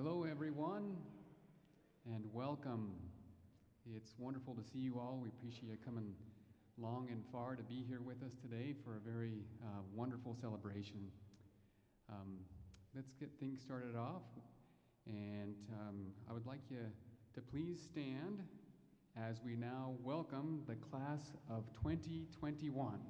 Hello, everyone, and welcome. It's wonderful to see you all. We appreciate you coming long and far to be here with us today for a very wonderful celebration. Let's get things started off, and I would like you to please stand as we now welcome the class of 2021.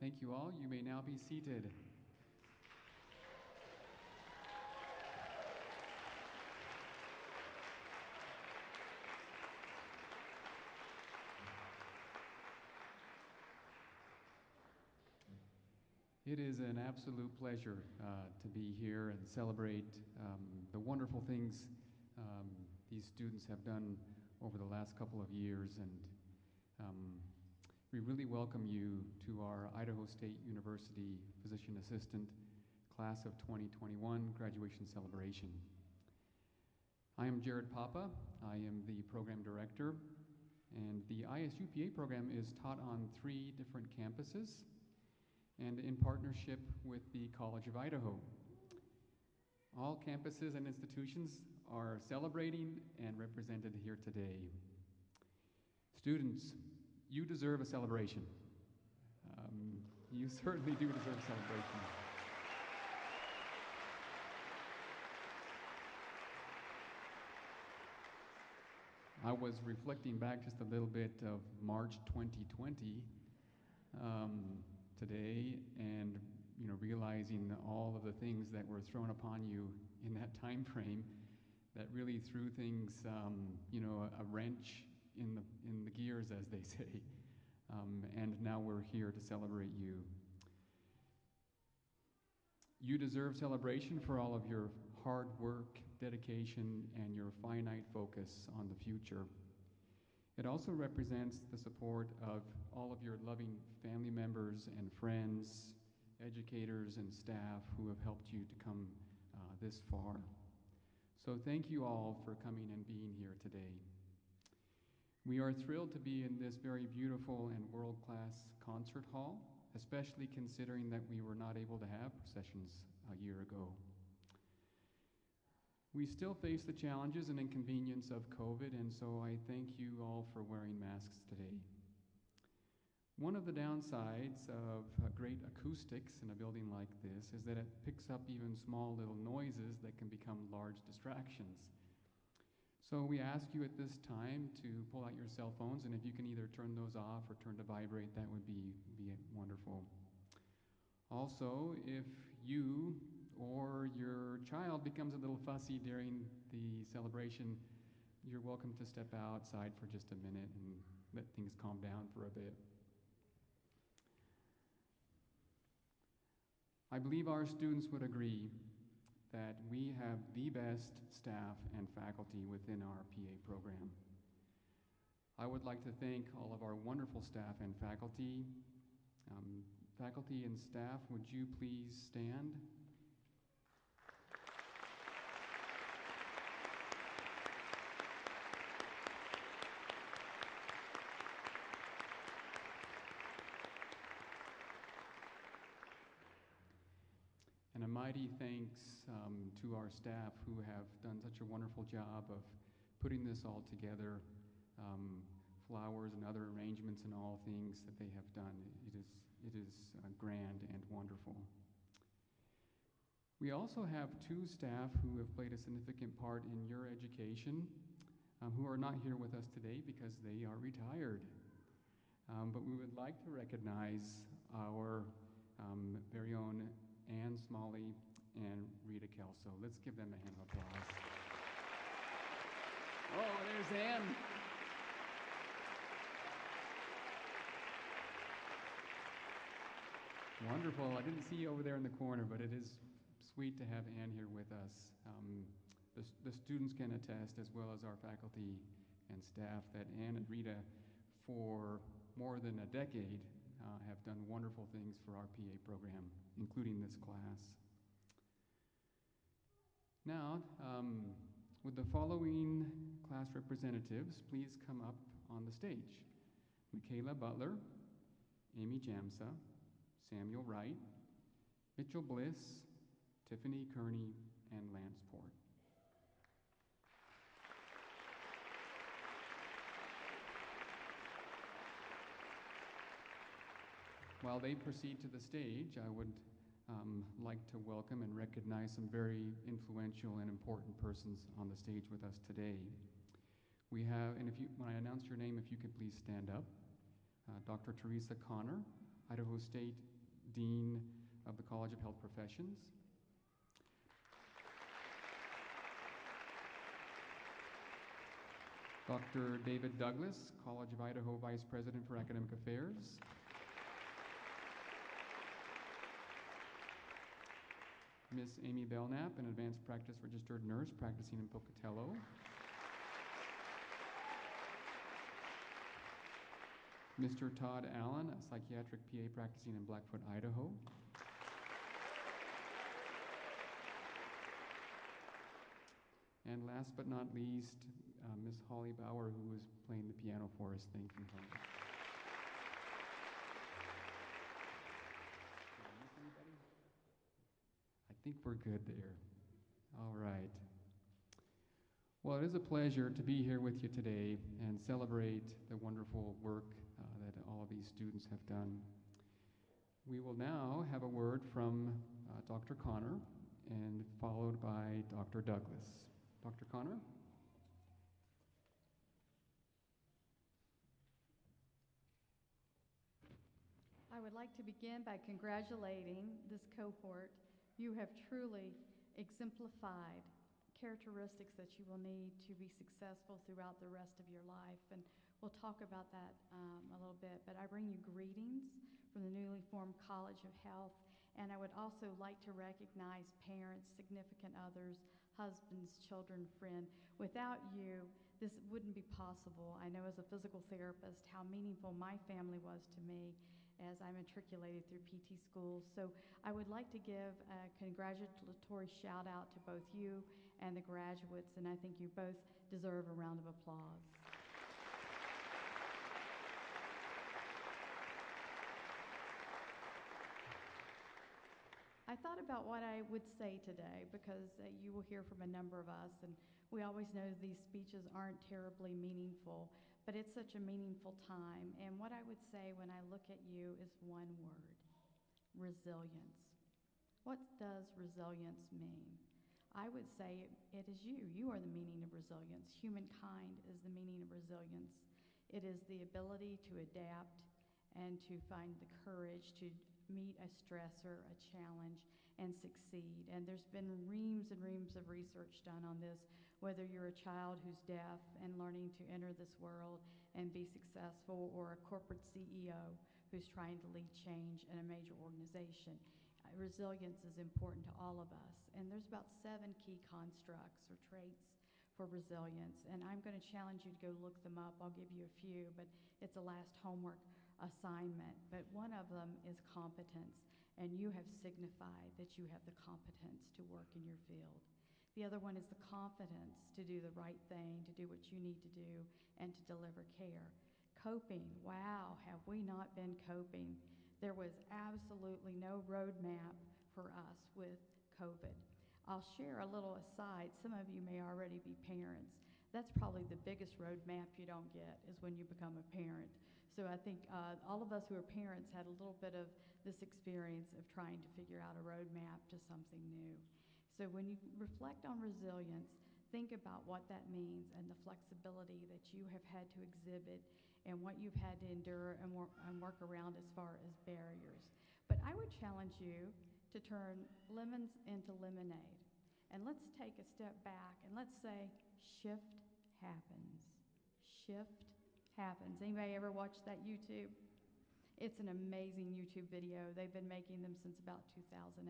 Thank you all. You may now be seated. It is an absolute pleasure to be here and celebrate the wonderful things these students have done over the last couple of years, and we really welcome you to our Idaho State University Physician Assistant Class of 2021 graduation celebration. I am Jared Papa. I am the program director, and the ISU PA program is taught on 3 different campuses and in partnership with the College of Idaho. All campuses and institutions are celebrating and represented here today. Students, you deserve a celebration. You certainly do deserve a celebration. I was reflecting back just a little bit of March 2020 today, and realizing all of the things that were thrown upon you in that time frame that really threw things, a wrench in the gears, as they say, and now we're here to celebrate you. You deserve celebration for all of your hard work, dedication, and your finite focus on the future. It also represents the support of all of your loving family members and friends, educators and staff who have helped you to come this far. So thank you all for coming and being here today. We are thrilled to be in this very beautiful and world-class concert hall, especially considering that we were not able to have processions a year ago. We still face the challenges and inconvenience of COVID, and so I thank you all for wearing masks today. One of the downsides of great acoustics in a building like this is that it picks up even small little noises that can become large distractions. So we ask you at this time to pull out your cell phones, and if you can either turn those off or turn to vibrate, that would be wonderful. Also, if you or your child becomes a little fussy during the celebration, you're welcome to step outside for just a minute and let things calm down for a bit. I believe our students would agree that we have the best staff and faculty within our PA program. I would like to thank all of our wonderful staff and faculty. Faculty and staff, would you please stand? And a mighty thanks to our staff who have done such a wonderful job of putting this all together, flowers and other arrangements and all things that they have done. It is grand and wonderful. We also have two staff who have played a significant part in your education, who are not here with us today because they are retired. But we would like to recognize our very own Ann Smalley and Rita Kelso. Let's give them a hand of applause. Oh, there's Ann. Wonderful. I didn't see you over there in the corner, but it is sweet to have Ann here with us. The students can attest, as well as our faculty and staff, that Ann and Rita, for more than a decade, have done wonderful things for our PA program, including this class. Now, would the following class representatives please come up on the stage? Michaela Butler, Amy Jamsa, Samuel Wright, Mitchell Bliss, Tiffany Kearney, and Lance Port. While they proceed to the stage, I would like to welcome and recognize some very influential and important persons on the stage with us today. We have, and when I announce your name, if you could please stand up, Dr. Teresa Connor, Idaho State Dean of the College of Health Professions. Dr. David Douglas, College of Idaho Vice President for Academic Affairs. Miss Amy Belknap, an advanced practice registered nurse practicing in Pocatello. Mr. Todd Allen, a psychiatric PA practicing in Blackfoot, Idaho. And last but not least, Miss Holly Bauer, who is playing the piano for us. Thank you, Holly. Did I miss anybody? I think we're good there. All right. Well, it is a pleasure to be here with you today and celebrate the wonderful work that all of these students have done. We will now have a word from Dr. Connor and followed by Dr. Douglas. Dr. Connor? I would like to begin by congratulating this cohort. You have truly exemplified characteristics that you will need to be successful throughout the rest of your life. And we'll talk about that a little bit. But I bring you greetings from the newly formed College of Health. And I would also like to recognize parents, significant others, husbands, children, friends. Without you, this wouldn't be possible. I know as a physical therapist how meaningful my family was to me as I matriculated through PT schools. So I would like to give a congratulatory shout out to both you and the graduates, and I think you both deserve a round of applause. I thought about what I would say today because you will hear from a number of us, and we always know these speeches aren't terribly meaningful, but it's such a meaningful time. And what I would say when I look at you is one word: resilience. What does resilience mean? I would say it is you. You are the meaning of resilience. Humankind is the meaning of resilience. It is the ability to adapt and to find the courage to meet a stressor, a challenge, and succeed. And there's been reams and reams of research done on this, whether you're a child who's deaf and learning to enter this world and be successful, or a corporate CEO who's trying to lead change in a major organization. Resilience is important to all of us. And there's about 7 key constructs or traits for resilience. And I'm going to challenge you to go look them up. I'll give you a few, but it's a last homework assignment. But one of them is competence. And you have signified that you have the competence to work in your field. The other one is the confidence to do the right thing, to do what you need to do, and to deliver care. Coping, wow, have we not been coping? There was absolutely no roadmap for us with COVID. I'll share a little aside. Some of you may already be parents. That's probably the biggest roadmap you don't get, is when you become a parent. So I think all of us who are parents had a little bit of this experience of trying to figure out a roadmap to something new. So when you reflect on resilience, think about what that means and the flexibility that you have had to exhibit and what you've had to endure and work around as far as barriers. But I would challenge you to turn lemons into lemonade. And let's take a step back and let's say shift happens. Shift happens. Anybody ever watched that YouTube? It's an amazing YouTube video. They've been making them since about 2008,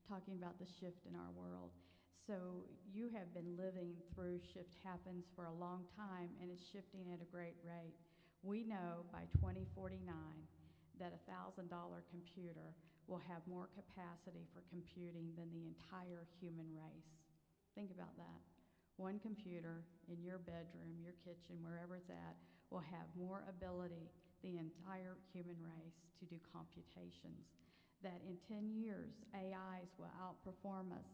talking about the shift in our world. So you have been living through shift happens for a long time, and it's shifting at a great rate. We know by 2049 that a $1,000 computer will have more capacity for computing than the entire human race. Think about that. One computer in your bedroom, your kitchen, wherever it's at, will have more ability the entire human race to do computations. That in 10 years, AIs will outperform us.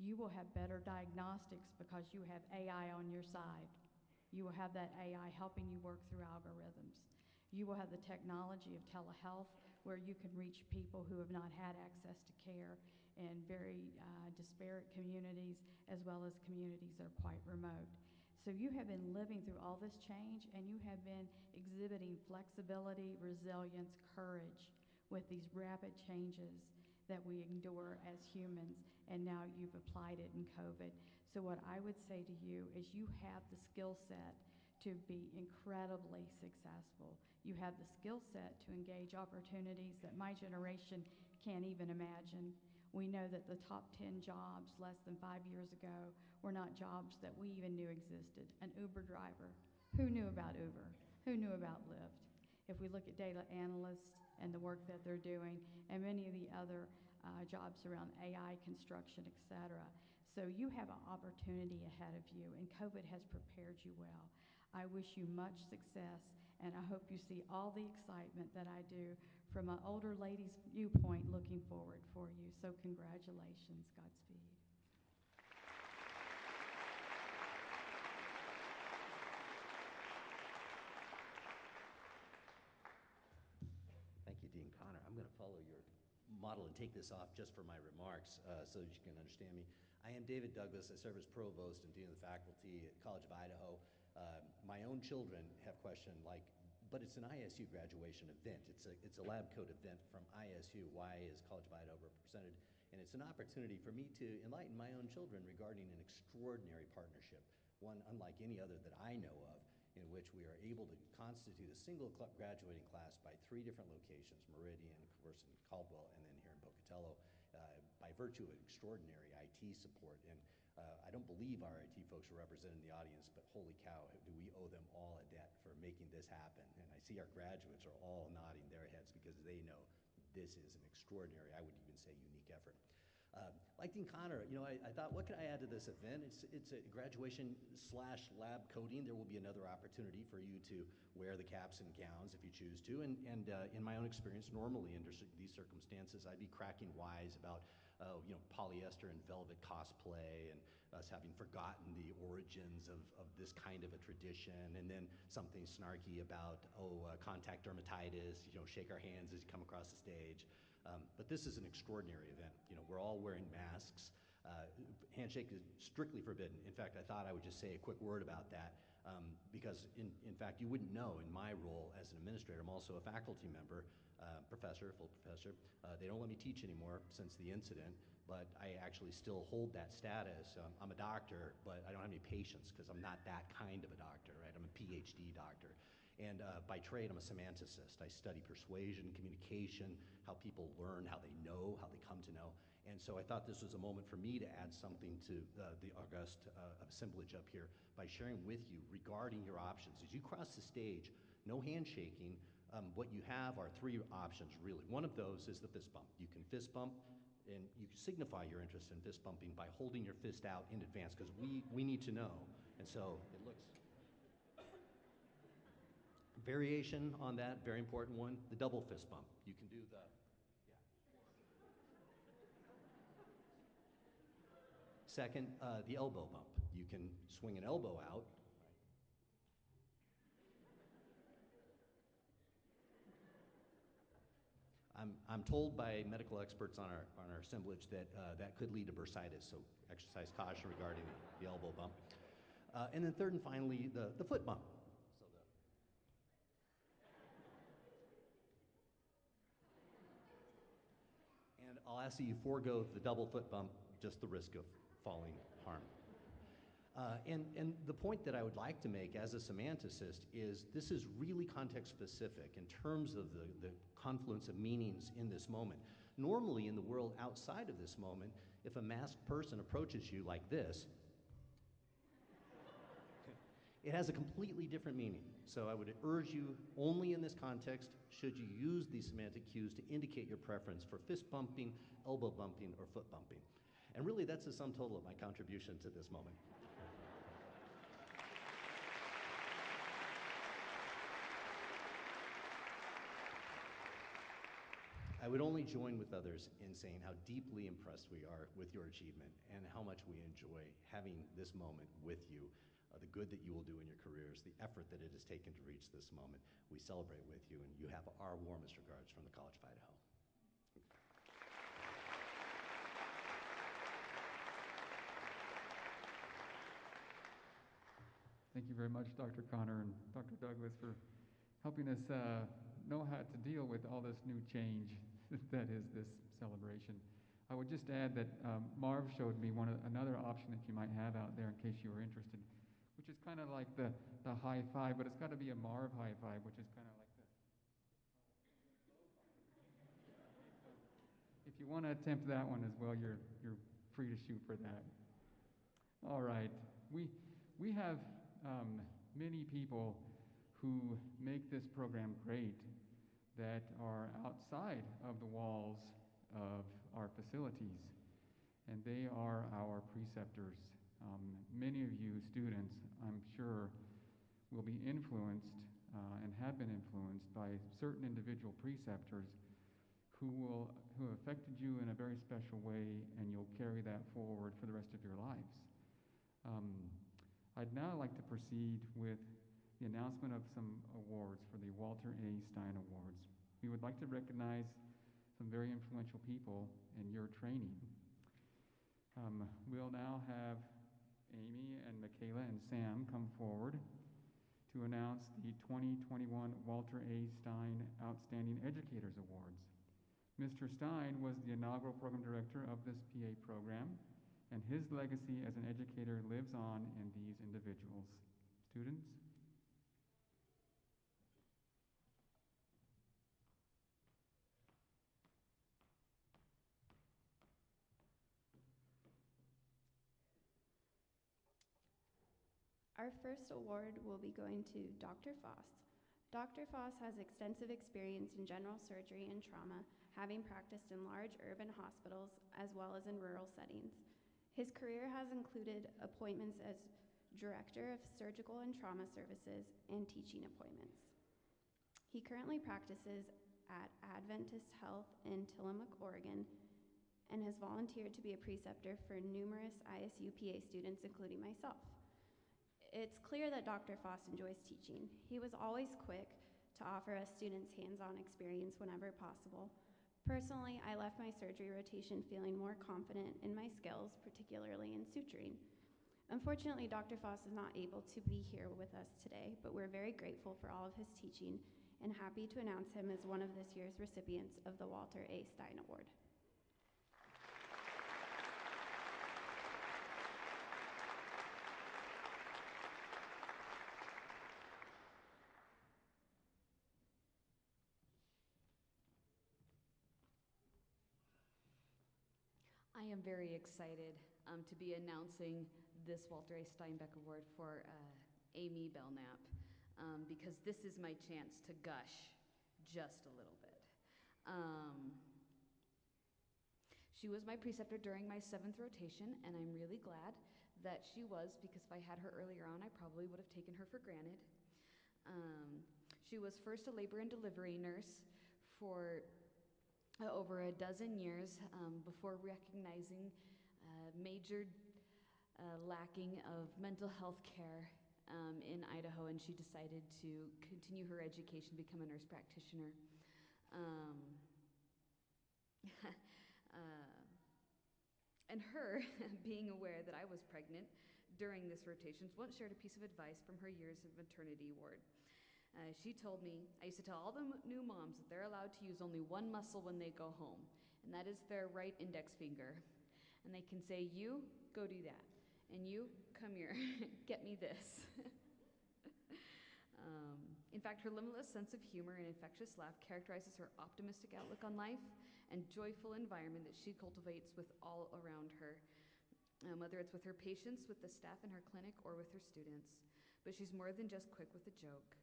You will have better diagnostics because you have AI on your side. You will have that AI helping you work through algorithms. You will have the technology of telehealth where you can reach people who have not had access to care in very disparate communities, as well as communities that are quite remote. So you have been living through all this change, and you have been exhibiting flexibility, resilience, courage with these rapid changes that we endure as humans, and now you've applied it in COVID. So what I would say to you is you have the skill set to be incredibly successful. You have the skill set to engage opportunities that my generation can't even imagine. We know that the top 10 jobs less than 5 years ago were not jobs that we even knew existed. An Uber driver. Who knew about Uber? Who knew about Lyft? If we look at data analysts and the work that they're doing, and many of the other jobs around AI construction, etc. So you have an opportunity ahead of you, and COVID has prepared you well. I wish you much success, and I hope you see all the excitement that I do from an older lady's viewpoint looking forward for you. So congratulations. Godspeed. Thank you, Dean Connor. I'm going to follow your model and take this off just for my remarks so that you can understand me. I am David Douglas. I serve as provost and dean of the faculty at College of Idaho. My own children have questioned, like, but it's an ISU graduation event. It's a lab coat event from ISU. Why is College of Idaho represented? And it's an opportunity for me to enlighten my own children regarding an extraordinary partnership, one unlike any other that I know of, in which we are able to constitute a single graduating class by 3 different locations, Meridian, of course, in Caldwell, and then here in Pocatello, by virtue of extraordinary IT support. And I don't believe our IT folks are represented in the audience, but holy cow, do we owe them all a debt for making this happen. And I see our graduates are all nodding their heads because they know this is an extraordinary, I would even say unique effort. Like Dean Connor, I thought, what could I add to this event? It's a graduation/lab coating. There will be another opportunity for you to wear the caps and gowns if you choose to. And in my own experience, normally under these circumstances, I'd be cracking wise about polyester and velvet cosplay and us having forgotten the origins of this kind of a tradition, and then something snarky about, contact dermatitis, shake our hands as you come across the stage. But this is an extraordinary event. We're all wearing masks, handshake is strictly forbidden. In fact, I thought I would just say a quick word about that because, in fact, you wouldn't know in my role as an administrator. I'm also a faculty member, professor, full professor. They don't let me teach anymore since the incident, but I actually still hold that status. I'm a doctor, but I don't have any patients because I'm not that kind of a doctor, right? I'm a PhD doctor. And by trade, I'm a semanticist. I study persuasion, communication, how people learn, how they know, how they come to know. And so I thought this was a moment for me to add something to the august assemblage up here by sharing with you regarding your options. As you cross the stage, no handshaking. What you have are three options, really. One of those is the fist bump. You can fist bump, and you signify your interest in fist bumping by holding your fist out in advance, because we need to know. And so it looks... Variation on that, very important one, the double fist bump. You can do the... Second, the elbow bump. You can swing an elbow out. I'm told by medical experts on our assemblage that that could lead to bursitis, so exercise caution regarding the elbow bump. And then third and finally, the foot bump. And I'll ask that you forego the double foot bump, just the risk of falling harm. And the point that I would like to make as a semanticist is this is really context specific in terms of the confluence of meanings in this moment. Normally in the world outside of this moment, if a masked person approaches you like this, it has a completely different meaning. So I would urge you, only in this context should you use these semantic cues to indicate your preference for fist bumping, elbow bumping, or foot bumping. And really, that's the sum total of my contribution to this moment. I would only join with others in saying how deeply impressed we are with your achievement and how much we enjoy having this moment with you, the good that you will do in your careers, the effort that it has taken to reach this moment. We celebrate with you, and you have our warmest regards from the College of Idaho. Thank you very much, Dr. Connor and Dr. Douglas, for helping us know how to deal with all this new change that is this celebration. I would just add that Marv showed me another option that you might have out there in case you were interested, which is kind of like the high five, but it's got to be a Marv high five, which is kind of like this. If you want to attempt that one as well, you're free to shoot for that. All right, we have many people who make this program great that are outside of the walls of our facilities, and they are our preceptors. Many of you students, I'm sure, will be influenced and have been influenced by certain individual preceptors who have affected you in a very special way, and you'll carry that forward for the rest of your lives. I'd now like to proceed with the announcement of some awards for the Walter A. Stein Awards. We would like to recognize some very influential people in your training. We'll now have Amy and Michaela and Sam come forward to announce the 2021 Walter A. Stein Outstanding Educators Awards. Mr. Stein was the inaugural program director of this PA program, and his legacy as an educator lives on in these individuals. Students? Our first award will be going to Dr. Foss. Dr. Foss has extensive experience in general surgery and trauma, having practiced in large urban hospitals as well as in rural settings. His career has included appointments as Director of Surgical and Trauma Services and teaching appointments. He currently practices at Adventist Health in Tillamook, Oregon, and has volunteered to be a preceptor for numerous ISU PA students, including myself. It's clear that Dr. Foss enjoys teaching. He was always quick to offer us students hands-on experience whenever possible, Personally, I left my surgery rotation feeling more confident in my skills, particularly in suturing. Unfortunately, Dr. Foss is not able to be here with us today, but we're very grateful for all of his teaching and happy to announce him as one of this year's recipients of the Walter A. Stein Award. I am very excited to be announcing this Walter A. Steinbeck Award for Amy Belknap because this is my chance to gush just a little bit. She was my preceptor during my 7th rotation, and I'm really glad that she was because if I had her earlier on, I probably would have taken her for granted. She was first a labor and delivery nurse for over a dozen years before recognizing major lacking of mental health care in Idaho, and she decided to continue her education, become a nurse practitioner. And her, being aware that I was pregnant during this rotation, once shared a piece of advice from her years of maternity ward. She told me, I used to tell all the new moms that they're allowed to use only one muscle when they go home, and that is their right index finger. And they can say, you, go do that. And you, come here, get me this. In fact, her limitless sense of humor and infectious laugh characterizes her optimistic outlook on life and joyful environment that she cultivates with all around her, whether it's with her patients, with the staff in her clinic, or with her students. But she's more than just quick with a joke.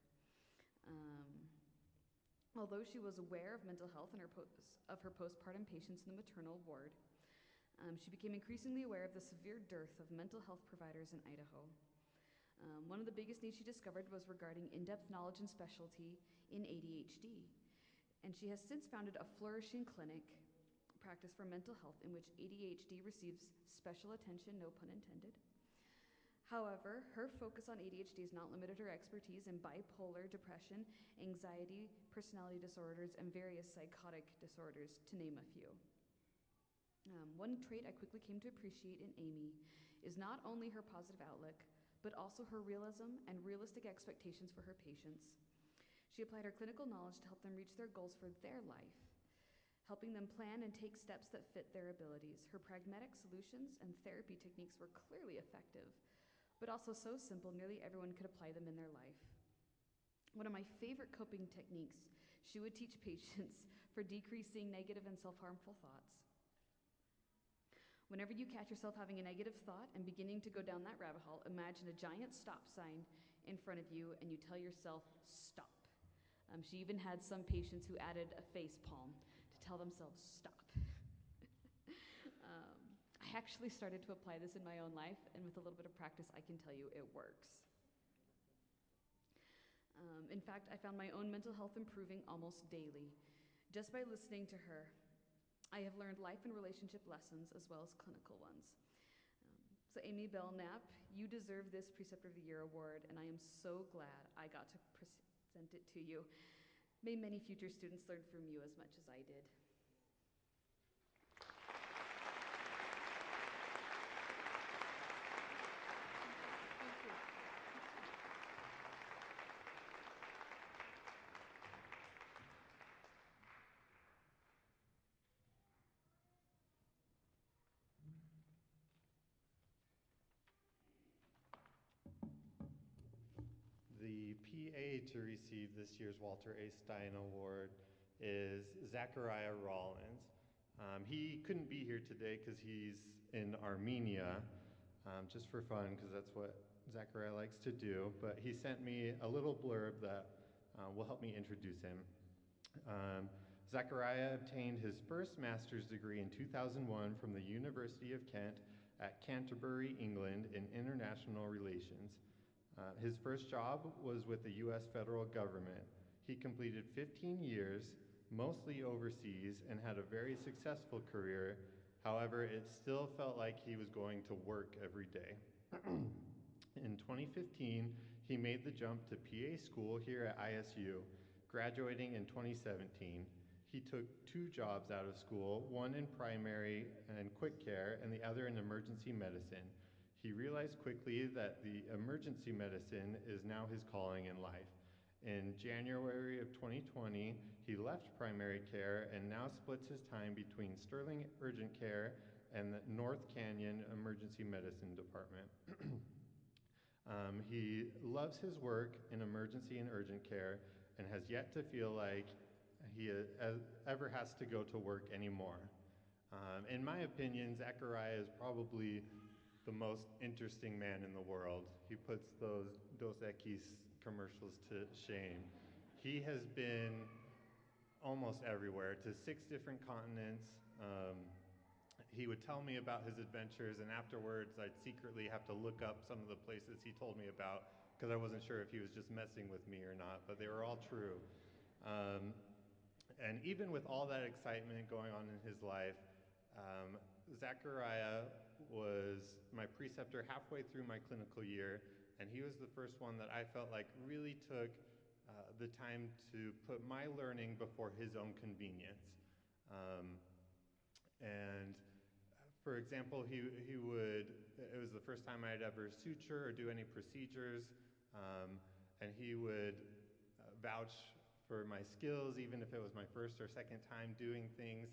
Although she was aware of mental health and of her postpartum patients in the maternal ward, she became increasingly aware of the severe dearth of mental health providers in Idaho. One of the biggest needs she discovered was regarding in-depth knowledge and specialty in ADHD. And she has since founded a flourishing clinic practice for mental health in which ADHD receives special attention, no pun intended. However, her focus on ADHD has not limited her expertise in bipolar, depression, anxiety, personality disorders, and various psychotic disorders, to name a few. One trait I quickly came to appreciate in Amy is not only her positive outlook, but also her realism and realistic expectations for her patients. She applied her clinical knowledge to help them reach their goals for their life, helping them plan and take steps that fit their abilities. Her pragmatic solutions and therapy techniques were clearly effective, but also so simple, nearly everyone could apply them in their life. One of my favorite coping techniques she would teach patients for decreasing negative and self-harmful thoughts. Whenever you catch yourself having a negative thought and beginning to go down that rabbit hole, imagine a giant stop sign in front of you and you tell yourself, stop. She even had some patients who added a face palm to tell themselves, stop. I actually started to apply this in my own life, and with a little bit of practice, I can tell you it works. In fact, I found my own mental health improving almost daily. Just by listening to her, I have learned life and relationship lessons as well as clinical ones. So Amy Belknap, you deserve this Preceptor of the Year award, and I am so glad I got to present it to you. May many future students learn from you as much as I did. The PA to receive this year's Walter A. Stein Award is Zechariah Rollins. He couldn't be here today because he's in Armenia, just for fun, because that's what Zechariah likes to do, but he sent me a little blurb that will help me introduce him. Zechariah obtained his first master's degree in 2001 from the University of Kent at Canterbury, England, in international relations. His first job was with the U.S. federal government. He completed 15 years, mostly overseas, and had a very successful career. However, it still felt like he was going to work every day. In 2015, he made the jump to PA school here at ISU, graduating in 2017. He took 2 jobs out of school, one in primary and quick care, and the other in emergency medicine. He realized quickly that the emergency medicine is now his calling in life. In January of 2020, he left primary care and now splits his time between Sterling Urgent Care and the North Canyon Emergency Medicine Department. He loves his work in emergency and urgent care and has yet to feel like he ever has to go to work anymore. In my opinion, Zechariah is probably the most interesting man in the world. He puts those Dos Equis commercials to shame. He has been almost everywhere, to 6 different continents. He would tell me about his adventures, and afterwards I'd secretly have to look up some of the places he told me about because I wasn't sure if he was just messing with me or not, but they were all true. And even with all that excitement going on in his life, Zechariah was my preceptor halfway through my clinical year, and he was the first one that I felt like really took the time to put my learning before his own convenience. And for example, he would, it was the first time I'd ever suture or do any procedures, and he would vouch for my skills, even if it was my first or second time doing things.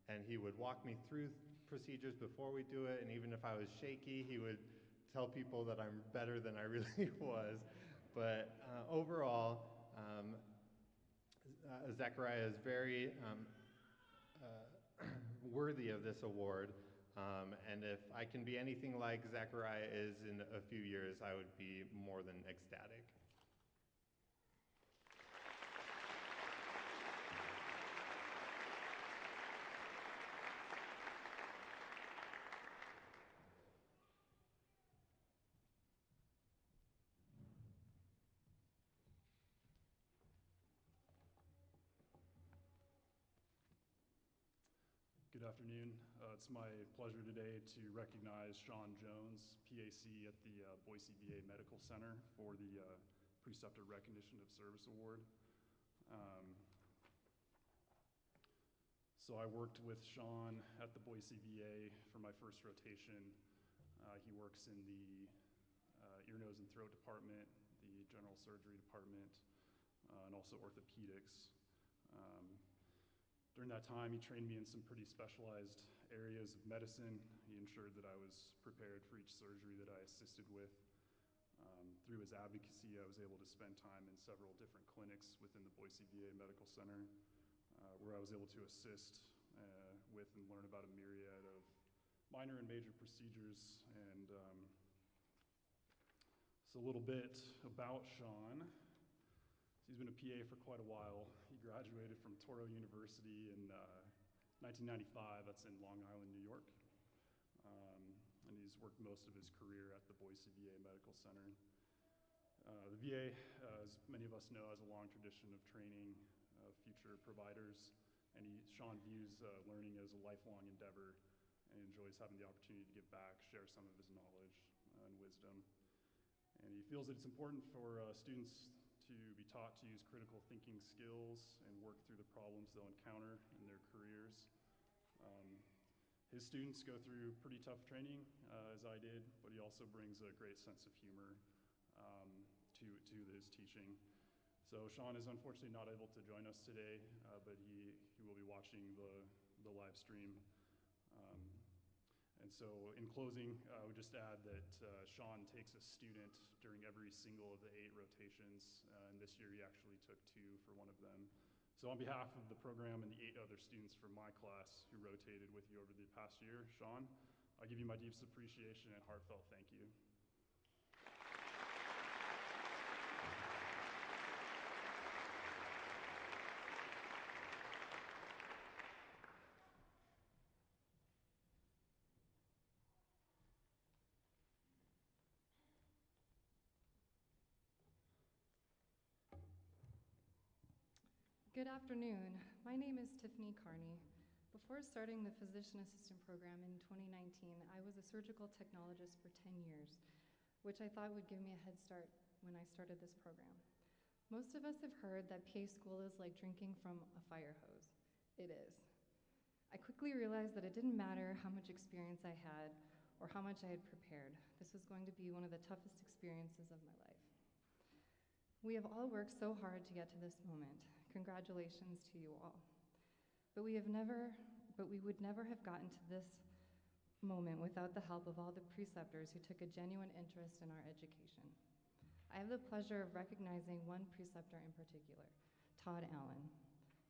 And he would walk me through procedures before we do it, and even if I was shaky, he would tell people that I'm better than I really was. But overall, Zechariah is very worthy of this award, and if I can be anything like Zechariah is in a few years, I would be more than ecstatic. Good afternoon. It's my pleasure today to recognize Sean Jones, PAC at the Boise VA Medical Center for the Preceptor Recognition of Service Award. So I worked with Sean at the Boise VA for my first rotation. He works in the ear, nose, and throat department, the general surgery department, and also orthopedics. During that time, he trained me in some pretty specialized areas of medicine. He ensured that I was prepared for each surgery that I assisted with. Through his advocacy, I was able to spend time in several different clinics within the Boise VA Medical Center, where I was able to assist with and learn about a myriad of minor and major procedures. And so a little bit about Sean. He's been a PA for quite a while. He graduated from Touro University in 1995. That's in Long Island, New York. And he's worked most of his career at the Boise VA Medical Center. The VA, as many of us know, has a long tradition of training future providers. And Sean views learning as a lifelong endeavor and enjoys having the opportunity to give back, share some of his knowledge and wisdom. And he feels that it's important for students to be taught to use critical thinking skills and work through the problems they'll encounter in their careers. His students go through pretty tough training, as I did, but he also brings a great sense of humor to his teaching. So Sean is unfortunately not able to join us today, but he will be watching the live stream. And so in closing, I would just add that Sean takes a student during every single of the 8 rotations, and this year he actually took 2 for one of them. So on behalf of the program and the 8 other students from my class who rotated with you over the past year, Sean, I give you my deepest appreciation and heartfelt thank you. Good afternoon. My name is Tiffany Carney. Before starting the physician assistant program in 2019, I was a surgical technologist for 10 years, which I thought would give me a head start when I started this program. Most of us have heard that PA school is like drinking from a fire hose. It is. I quickly realized that it didn't matter how much experience I had or how much I had prepared. This was going to be one of the toughest experiences of my life. We have all worked so hard to get to this moment. Congratulations to you all. But we would never have gotten to this moment without the help of all the preceptors who took a genuine interest in our education. I have the pleasure of recognizing one preceptor in particular, Todd Allen.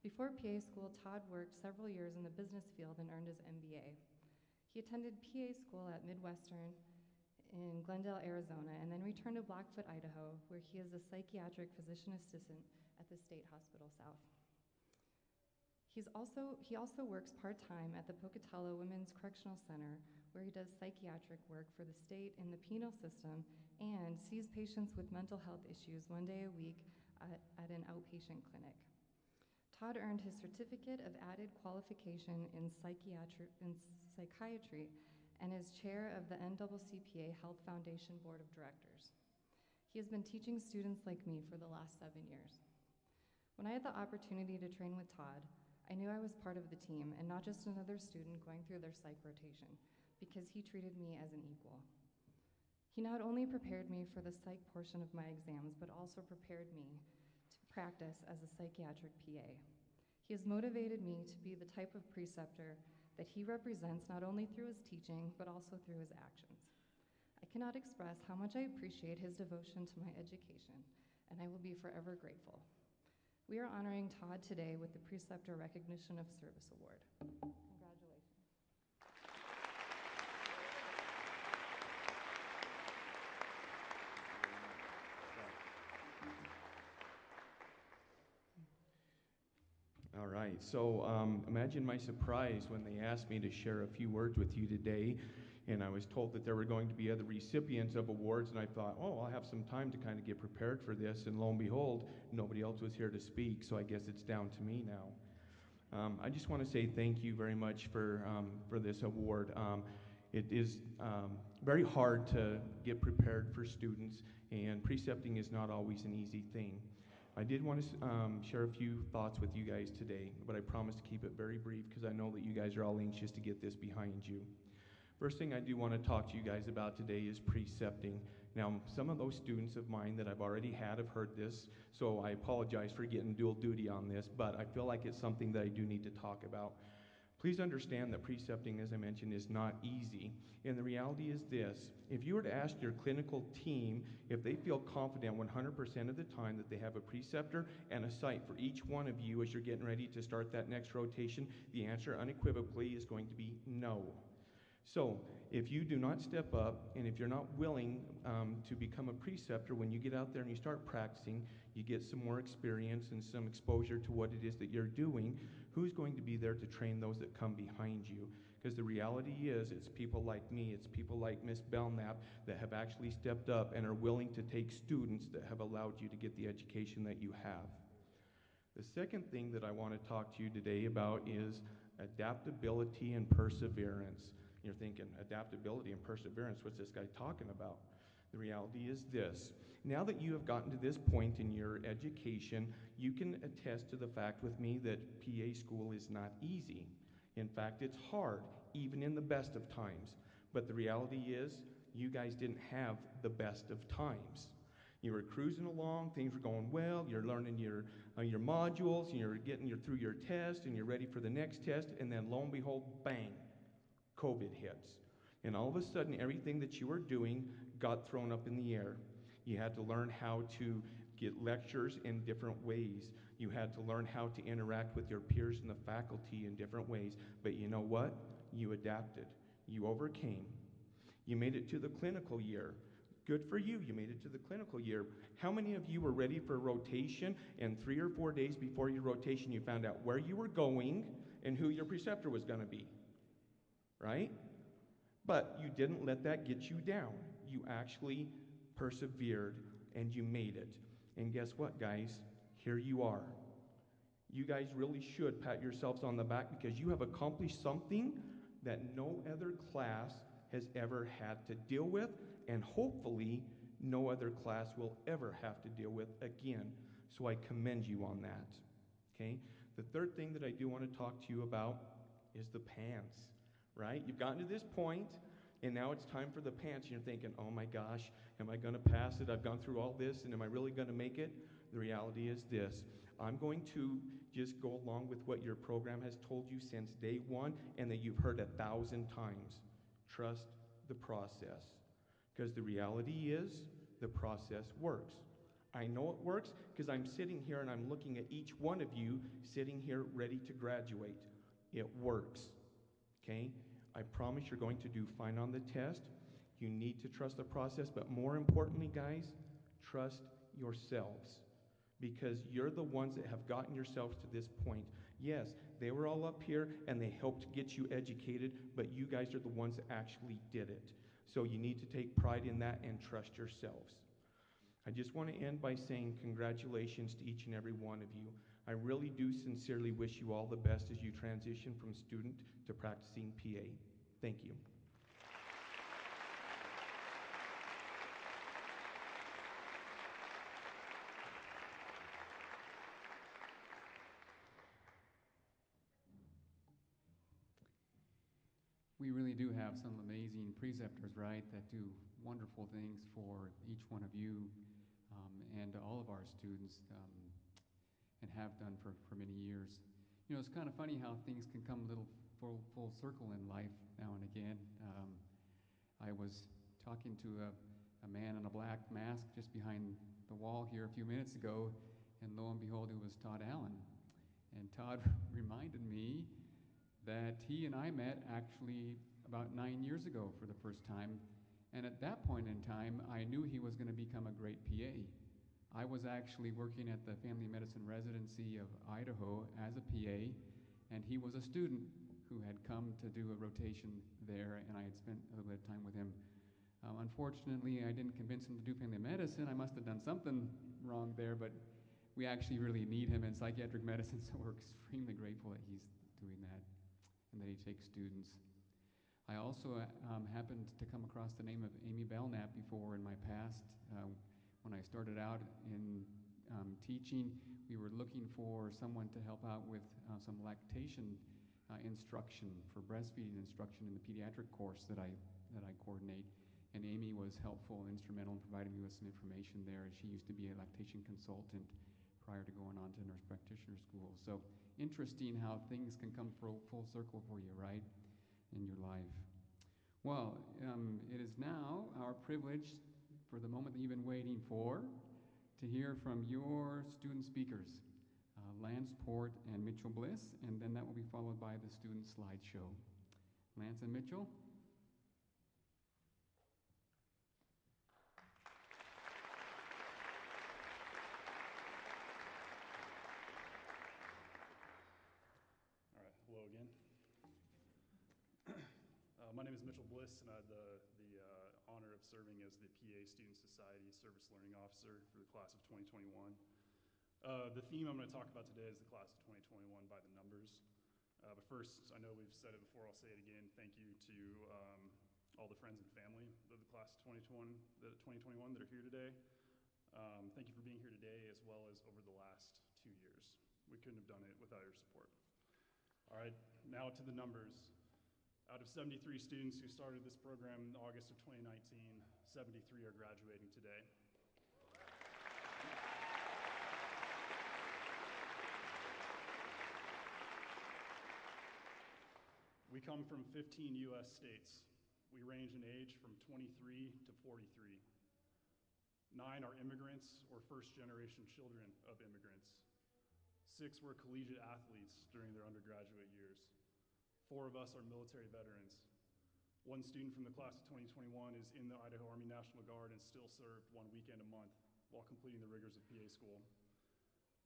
Before PA school, Todd worked several years in the business field and earned his MBA. He attended PA school at Midwestern in Glendale, Arizona, and then returned to Blackfoot, Idaho, where he is a psychiatric physician assistant at the State Hospital South. He also works part-time at the Pocatello Women's Correctional Center, where he does psychiatric work for the state in the penal system and sees patients with mental health issues 1 day a week at an outpatient clinic. Todd earned his certificate of added qualification in psychiatry and is chair of the NAACPA Health Foundation Board of Directors. He has been teaching students like me for the last 7 years. When I had the opportunity to train with Todd, I knew I was part of the team and not just another student going through their psych rotation, because he treated me as an equal. He not only prepared me for the psych portion of my exams, but also prepared me to practice as a psychiatric PA. He has motivated me to be the type of preceptor that he represents not only through his teaching, but also through his actions. I cannot express how much I appreciate his devotion to my education, and I will be forever grateful. We are honoring Todd today with the Preceptor Recognition of Service Award. Congratulations. All right, so imagine my surprise when they asked me to share a few words with you today, and I was told that there were going to be other recipients of awards, and I thought, oh, I'll have some time to kind of get prepared for this, and lo and behold, nobody else was here to speak, so I guess it's down to me now. I just want to say thank you very much for this award. It is very hard to get prepared for students, and precepting is not always an easy thing. I did want to share a few thoughts with you guys today, but I promise to keep it very brief because I know that you guys are all anxious to get this behind you. First thing I do want to talk to you guys about today is precepting. Now, some of those students of mine that I've already had have heard this, so I apologize for getting dual duty on this, but I feel like it's something that I do need to talk about. Please understand that precepting, as I mentioned, is not easy. And the reality is this: if you were to ask your clinical team if they feel confident 100% of the time that they have a preceptor and a site for each one of you as you're getting ready to start that next rotation, the answer unequivocally is going to be no. So if you do not step up, and if you're not willing to become a preceptor, when you get out there and you start practicing, you get some more experience and some exposure to what it is that you're doing, who's going to be there to train those that come behind you? Because the reality is, it's people like me, it's people like Miss Belknap that have actually stepped up and are willing to take students that have allowed you to get the education that you have. The second thing that I want to talk to you today about is adaptability and perseverance. You're thinking, adaptability and perseverance, what's this guy talking about? The reality is this: now that you have gotten to this point in your education, you can attest to the fact with me that PA school is not easy. In fact, it's hard, even in the best of times. But the reality is, you guys didn't have the best of times. You were cruising along, things were going well, you're learning your modules, and you're through your test, and you're ready for the next test, and then lo and behold, bang, COVID hits. And all of a sudden, everything that you were doing got thrown up in the air. You had to learn how to get lectures in different ways. You had to learn how to interact with your peers and the faculty in different ways. But you know what? You adapted. You overcame. You made it to the clinical year. Good for you. You made it to the clinical year. How many of you were ready for rotation, and 3 or 4 days before your rotation, you found out where you were going and who your preceptor was going to be? Right? But you didn't let that get you down. You actually persevered, and you made it. And guess what, guys? Here you are. You guys really should pat yourselves on the back because you have accomplished something that no other class has ever had to deal with, and hopefully no other class will ever have to deal with again. So I commend you on that. Okay? The third thing that I do want to talk to you about is the pants, right? You've gotten to this point, and now it's time for the pants. You're thinking, oh my gosh, am I going to pass it? I've gone through all this, and am I really going to make it? The reality is this. I'm going to just go along with what your program has told you since day one and that you've heard 1,000 times. Trust the process. Because the reality is the process works. I know it works because I'm sitting here and I'm looking at each one of you sitting here ready to graduate. It works. Okay? I promise you're going to do fine on the test. You need to trust the process, but more importantly, guys, trust yourselves. Because you're the ones that have gotten yourselves to this point. Yes, they were all up here and they helped get you educated, but you guys are the ones that actually did it. So you need to take pride in that and trust yourselves. I just want to end by saying congratulations to each and every one of you. I really do sincerely wish you all the best as you transition from student to practicing PA. Thank you. We really do have some amazing preceptors, right, that do wonderful things for each one of you and all of our students and have done for many years. You know, it's kind of funny how things can come a little full circle in life now and again. I was talking to a man in a black mask just behind the wall here a few minutes ago, and lo and behold, it was Todd Allen. And Todd reminded me that he and I met actually about 9 years ago for the first time. And at that point in time, I knew he was going to become a great PA. I was actually working at the Family Medicine Residency of Idaho as a PA, and he was a student who had come to do a rotation there, and I had spent a little bit of time with him. Unfortunately, I didn't convince him to do family medicine. I must have done something wrong there, but we actually really need him in psychiatric medicine, so we're extremely grateful that he's doing that and that he takes students. I also happened to come across the name of Amy Belknap before in my past. When I started out in teaching, we were looking for someone to help out with some lactation instruction for breastfeeding instruction in the pediatric course that I coordinate. And Amy was helpful and instrumental in providing me with some information there. She used to be a lactation consultant prior to going on to nurse practitioner school. So interesting how things can come full circle for you, right, in your life. Well, it is now our privilege, for the moment that you've been waiting for, to hear from your student speakers, Lance Port and Mitchell Bliss, and then that will be followed by the student slideshow. Lance and Mitchell. Hello again. My name is Mitchell Bliss, and I had the honor of serving as the PA Student Society Service Learning Officer for the class of 2021. The theme I'm going to talk about today is the class of 2021 by the numbers. But first, I know we've said it before, I'll say it again. Thank you to all the friends and family of the class of 2021 that are here today. Thank you for being here today as well as over the last 2 years. We couldn't have done it without your support. All right, now to the numbers. Out of 73 students who started this program in August of 2019, 73 are graduating today. We come from 15 U.S. states. We range in age from 23 to 43. 9 are immigrants or first-generation children of immigrants. 6 were collegiate athletes during their undergraduate years. 4 of us are military veterans. 1 student from the class of 2021 is in the Idaho Army National Guard and still served 1 weekend a month while completing the rigors of PA school.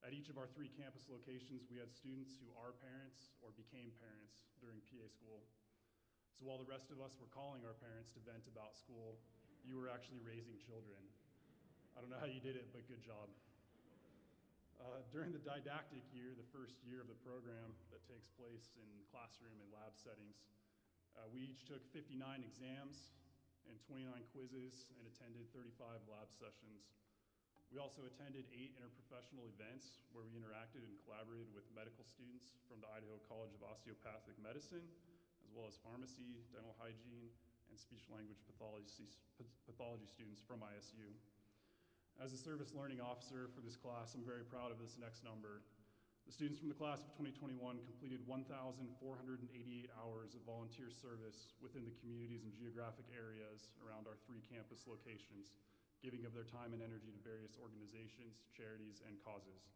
At each of our 3 campus locations, we had students who are parents or became parents during PA school. So while the rest of us were calling our parents to vent about school, you were actually raising children. I don't know how you did it, but good job. During the didactic year, the first year of the program that takes place in classroom and lab settings, we each took 59 exams and 29 quizzes and attended 35 lab sessions. We also attended 8 interprofessional events where we interacted and collaborated with medical students from the Idaho College of Osteopathic Medicine, as well as pharmacy, dental hygiene, and speech-language pathology students from ISU. As a service learning officer for this class, I'm very proud of this next number. The students from the class of 2021 completed 1,488 hours of volunteer service within the communities and geographic areas around our 3 campus locations, giving of their time and energy to various organizations, charities, and causes.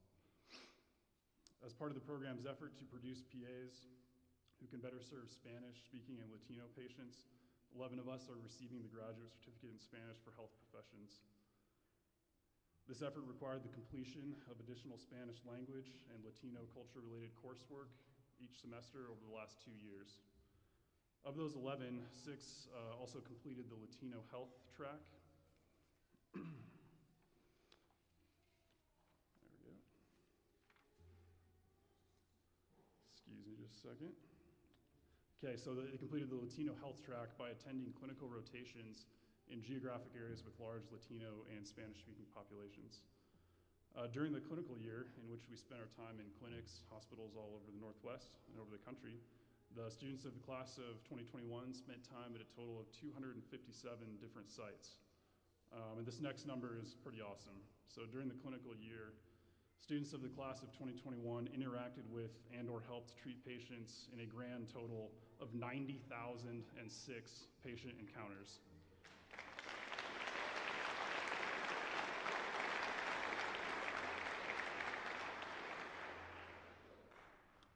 As part of the program's effort to produce PAs who can better serve Spanish-speaking and Latino patients, 11 of us are receiving the graduate certificate in Spanish for health professions. This effort required the completion of additional Spanish language and Latino culture-related coursework each semester over the last 2 years. Of those 11, 6 also completed the Latino health track. There we go. Excuse me just a second. Okay, so they completed the Latino health track by attending clinical rotations in geographic areas with large Latino and Spanish-speaking populations. During the clinical year, in which we spent our time in clinics, hospitals all over the Northwest and over the country, the students of the class of 2021 spent time at a total of 257 different sites. And this next number is pretty awesome. So during the clinical year, students of the class of 2021 interacted with and/or helped treat patients in a grand total of 90,006 patient encounters.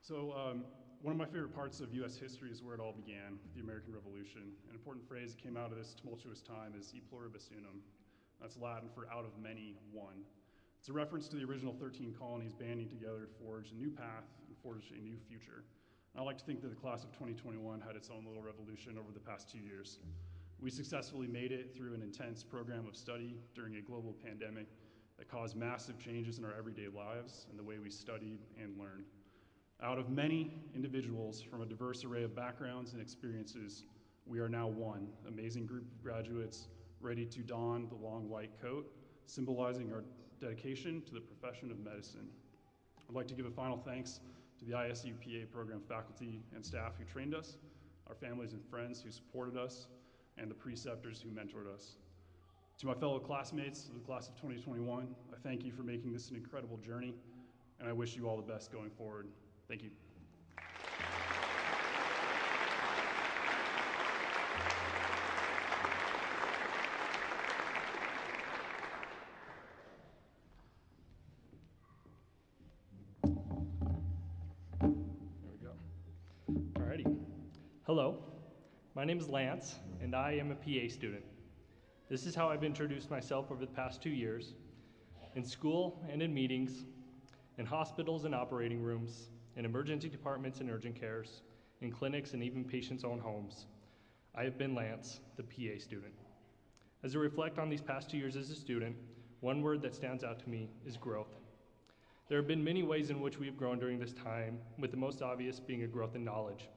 So one of my favorite parts of US history is where it all began, the American Revolution. An important phrase that came out of this tumultuous time is e pluribus unum. That's Latin for out of many, one. It's a reference to the original 13 colonies banding together to forge a new path and forge a new future. And I like to think that the class of 2021 had its own little revolution over the past 2 years. We successfully made it through an intense program of study during a global pandemic that caused massive changes in our everyday lives and the way we studied and learned. Out of many individuals from a diverse array of backgrounds and experiences, we are now one amazing group of graduates ready to don the long white coat, symbolizing our dedication to the profession of medicine. I'd like to give a final thanks to the ISU PA program faculty and staff who trained us, our families and friends who supported us, and the preceptors who mentored us. To my fellow classmates of the class of 2021, I thank you for making this an incredible journey, and I wish you all the best going forward. Thank you. There we go. Alrighty. Hello, my name is Lance, and I am a PA student. This is how I've introduced myself over the past 2 years, in school and in meetings, in hospitals and operating rooms, in emergency departments and urgent cares, in clinics and even patients' own homes. I have been Lance, the PA student. As I reflect on these past 2 years as a student, one word that stands out to me is growth. There have been many ways in which we have grown during this time, with the most obvious being a growth in knowledge.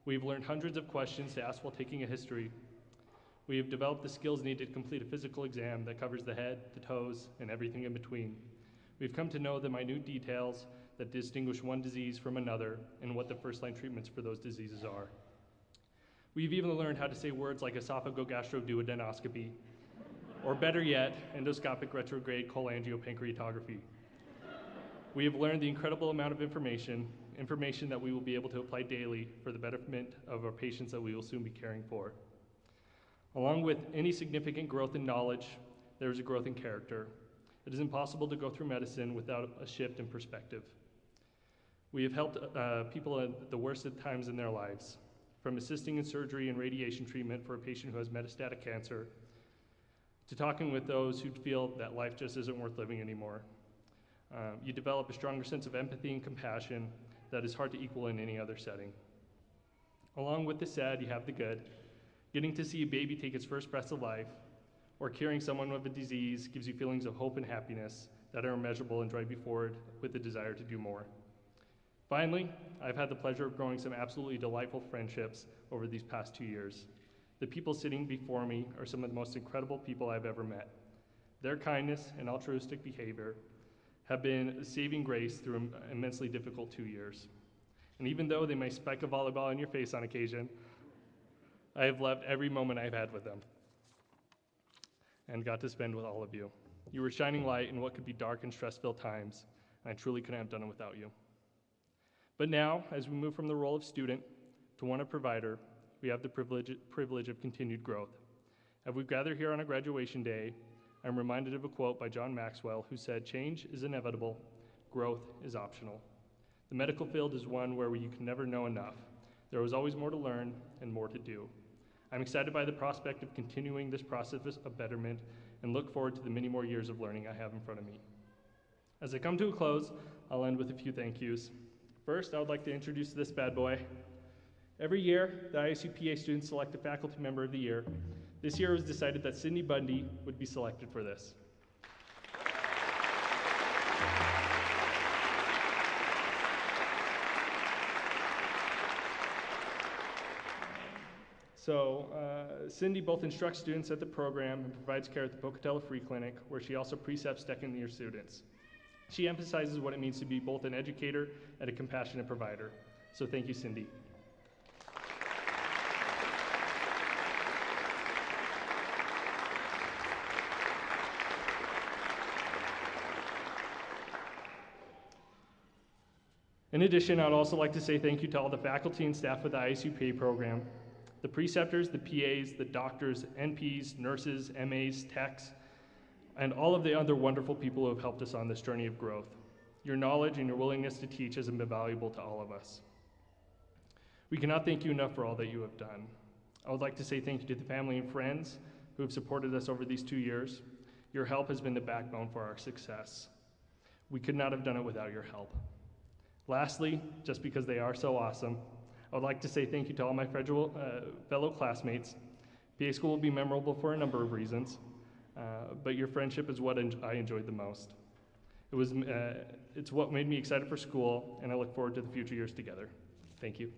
We've learned hundreds of questions to ask while taking a history. We have developed the skills needed to complete a physical exam that covers the head, the toes, and everything in between. We've come to know the minute details that distinguish one disease from another and what the first-line treatments for those diseases are. We've even learned how to say words like esophagogastroduodenoscopy, or better yet, endoscopic retrograde cholangiopancreatography. We have learned the incredible amount of information that we will be able to apply daily for the betterment of our patients that we will soon be caring for. Along with any significant growth in knowledge, there is a growth in character. It is impossible to go through medicine without a shift in perspective. We have helped people at the worst of times in their lives, from assisting in surgery and radiation treatment for a patient who has metastatic cancer, to talking with those who feel that life just isn't worth living anymore. You develop a stronger sense of empathy and compassion that is hard to equal in any other setting. Along with the sad, you have the good. Getting to see a baby take its first breaths of life, or curing someone with a disease gives you feelings of hope and happiness that are immeasurable and drive you forward with the desire to do more. Finally, I've had the pleasure of growing some absolutely delightful friendships over these past 2 years. The people sitting before me are some of the most incredible people I've ever met. Their kindness and altruistic behavior have been a saving grace through an immensely difficult 2 years. And even though they may spike a volleyball in your face on occasion, I have loved every moment I've had with them and got to spend with all of you. You were shining light in what could be dark and stress-filled times, and I truly couldn't have done it without you. But now, as we move from the role of student to one of provider, we have the privilege of continued growth. As we gather here on a graduation day, I'm reminded of a quote by John Maxwell, who said, "Change is inevitable, growth is optional." The medical field is one where you can never know enough. There is always more to learn and more to do. I'm excited by the prospect of continuing this process of betterment and look forward to the many more years of learning I have in front of me. As I come to a close, I'll end with a few thank yous. First, I would like to introduce this bad boy. Every year, the ISU PA students select a faculty member of the year. This year it was decided that Cindy Bundy would be selected for this. So, Cindy both instructs students at the program and provides care at the Pocatello Free Clinic, where she also precepts second-year students. She emphasizes what it means to be both an educator and a compassionate provider. So thank you, Cindy. In addition, I'd also like to say thank you to all the faculty and staff of the ISU PA program, the preceptors, the PAs, the doctors, NPs, nurses, MAs, techs, and all of the other wonderful people who have helped us on this journey of growth. Your knowledge and your willingness to teach has been valuable to all of us. We cannot thank you enough for all that you have done. I would like to say thank you to the family and friends who have supported us over these 2 years. Your help has been the backbone for our success. We could not have done it without your help. Lastly, just because they are so awesome, I would like to say thank you to all my fellow classmates. PA school will be memorable for a number of reasons, but your friendship is what I enjoyed the most. It's what made me excited for school, and I look forward to the future years together. Thank you.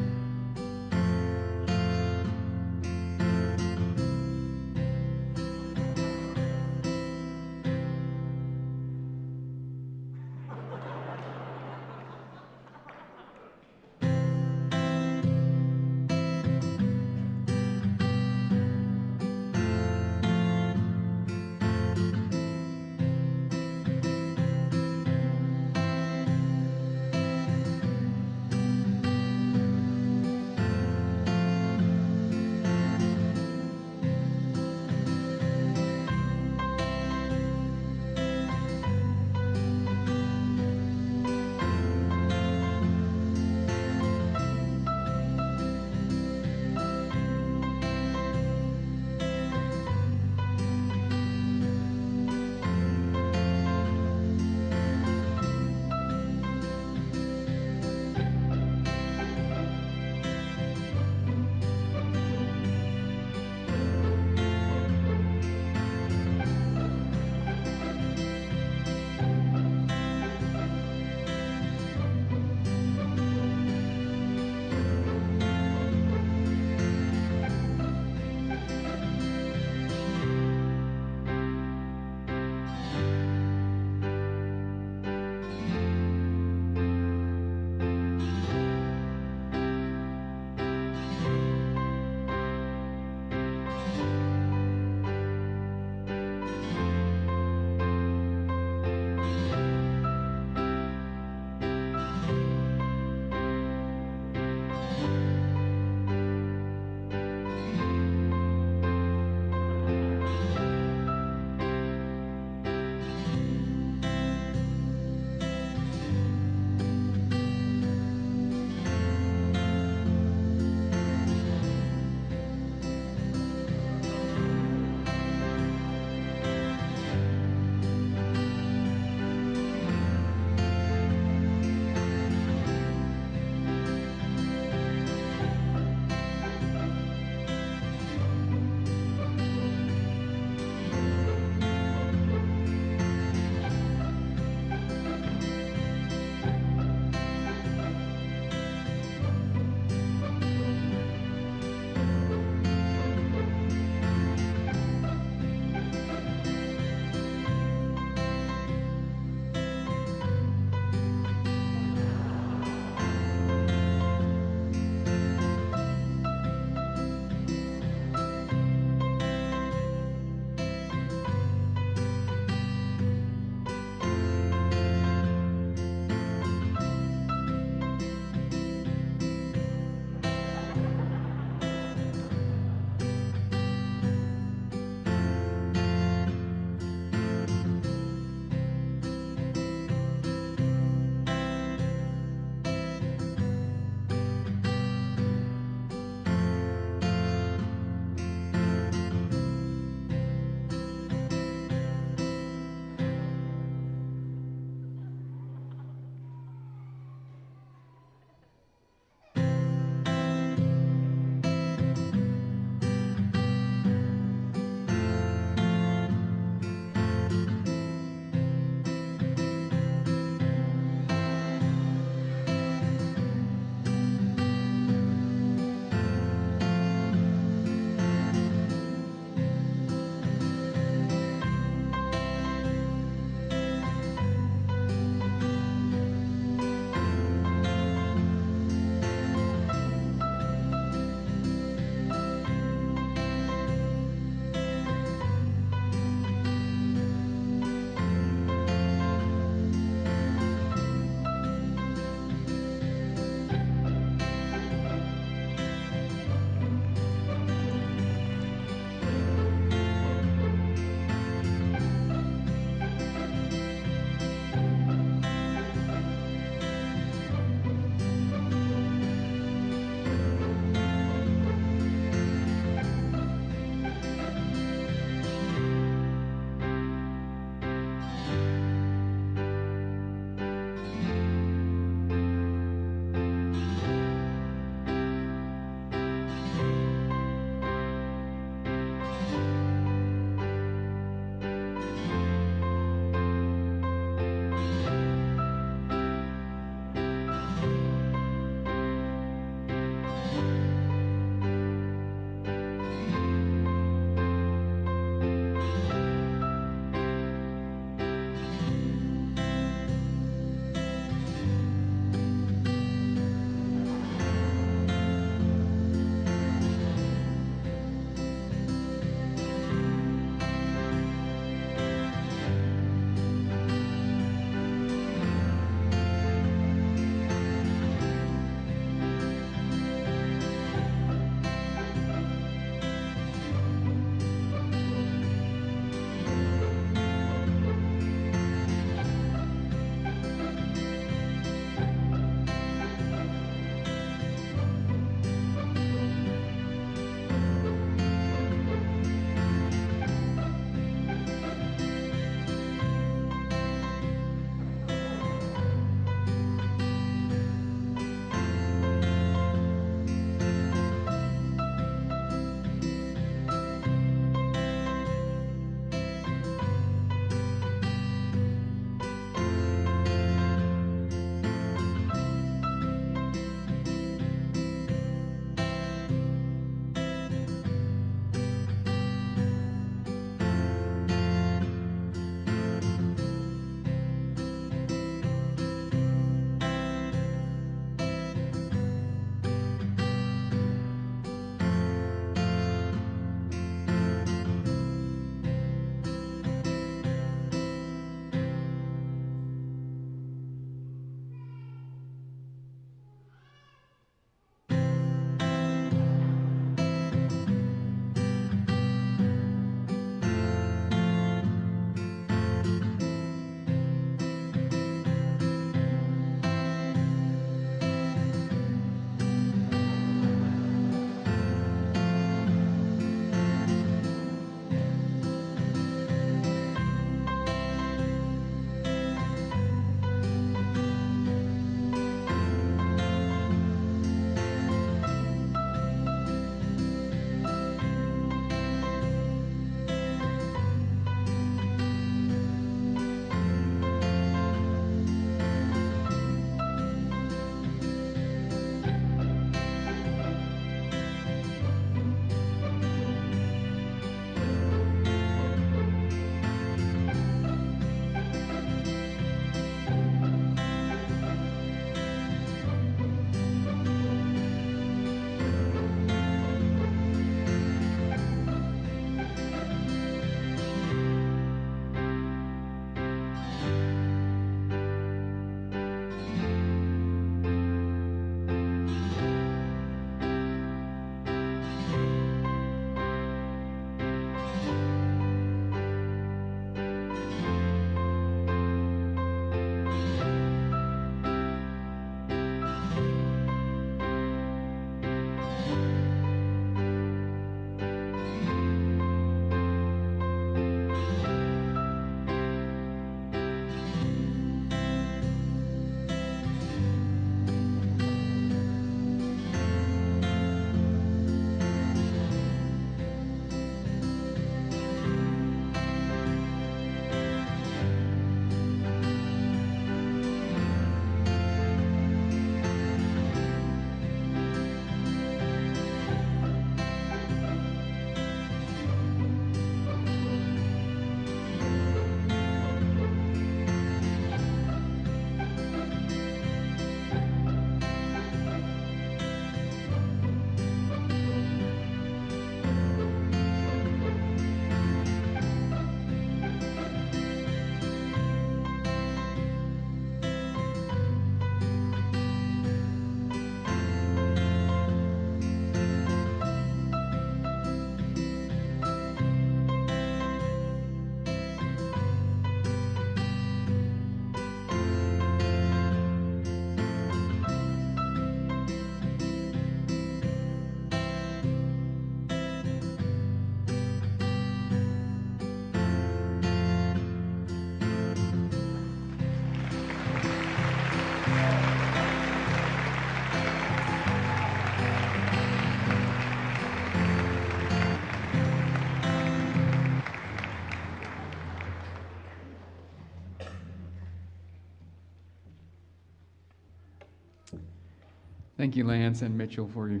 Thank you, Lance and Mitchell, for your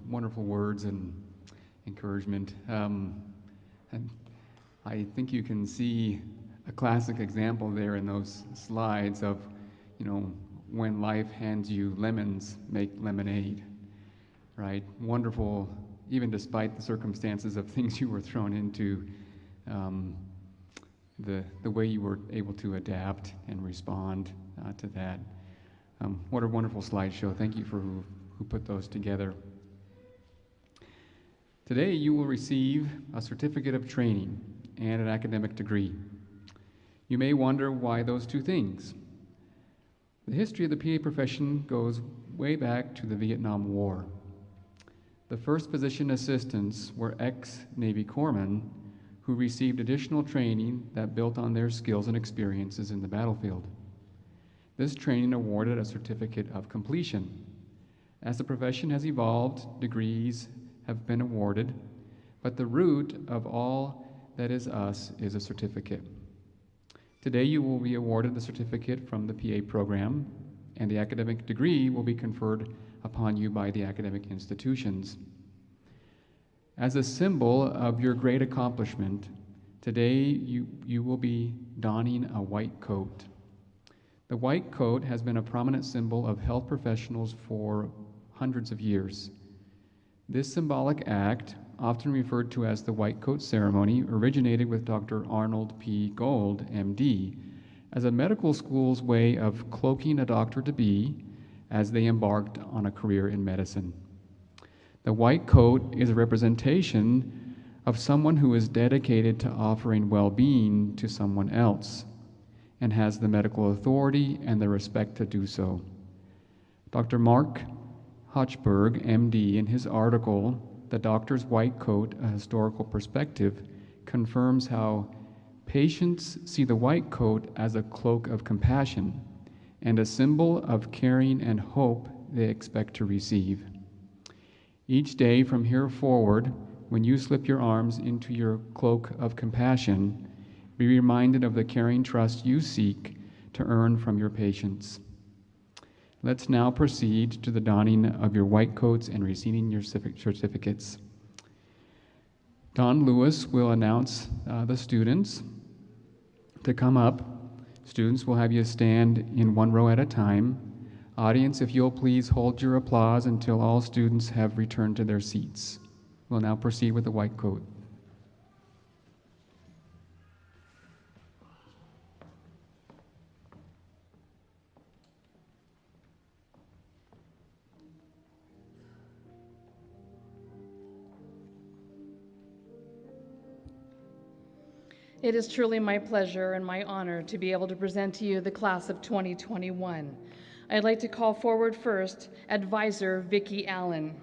wonderful words and encouragement. And I think you can see a classic example there in those slides of, when life hands you lemons, make lemonade, right? Wonderful, even despite the circumstances of things you were thrown into, the way you were able to adapt and respond to that. What a wonderful slideshow. Thank you for who put those together. Today you will receive a certificate of training and an academic degree. You may wonder why those two things. The history of the PA profession goes way back to the Vietnam War. The first physician assistants were ex-Navy corpsmen who received additional training that built on their skills and experiences in the battlefield. This training awarded a certificate of completion. As the profession has evolved, degrees have been awarded, but the root of all that is us is a certificate. Today you will be awarded the certificate from the PA program, and the academic degree will be conferred upon you by the academic institutions. As a symbol of your great accomplishment, today you will be donning a white coat. The white coat has been a prominent symbol of health professionals for hundreds of years. This symbolic act, often referred to as the white coat ceremony, originated with Dr. Arnold P. Gold, MD, as a medical school's way of cloaking a doctor-to-be as they embarked on a career in medicine. The white coat is a representation of someone who is dedicated to offering well-being to someone else and has the medical authority and the respect to do so. Dr. Mark Hochberg, MD, in his article, The Doctor's White Coat, A Historical Perspective, confirms how patients see the white coat as a cloak of compassion and a symbol of caring and hope they expect to receive. Each day from here forward, when you slip your arms into your cloak of compassion, be reminded of the caring trust you seek to earn from your patients. Let's now proceed to the donning of your white coats and receiving your certificates. Don Lewis will announce the students to come up. Students will have you stand in one row at a time. Audience, if you'll please hold your applause until all students have returned to their seats. We'll now proceed with the white coat. It is truly my pleasure and my honor to be able to present to you the class of 2021. I'd like to call forward first Advisor Vicki Allen.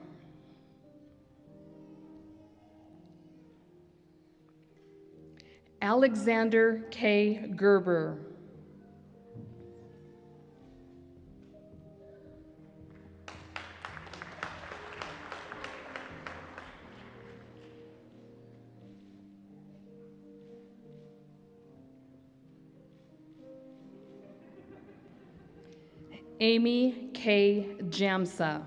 Alexander K. Gerber. Amy K. Jamsa.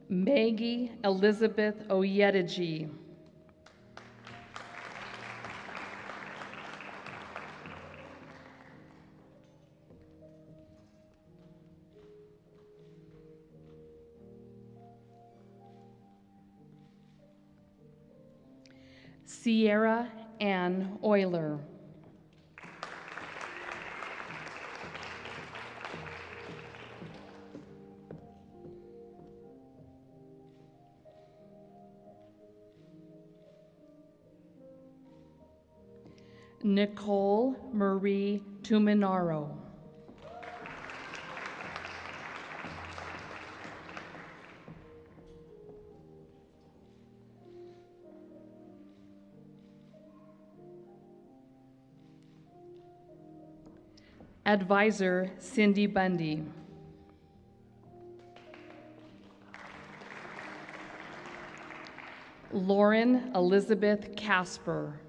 Maggie Elizabeth Oyediji. Sierra Ann Euler. Nicole Marie Tuminaro. Advisor Cindy Bundy. Lauren Elizabeth Casper.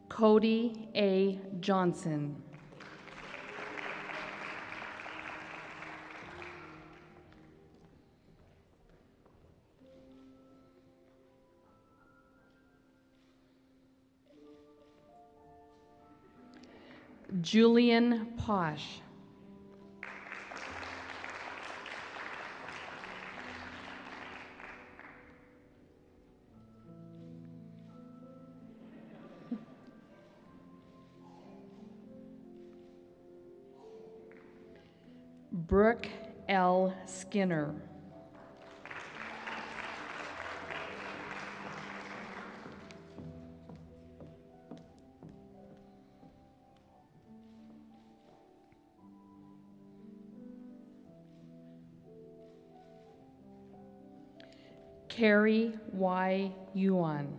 Cody A. Johnson. Julian Posh. Brooke L. Skinner. Carrie Y. Yuan.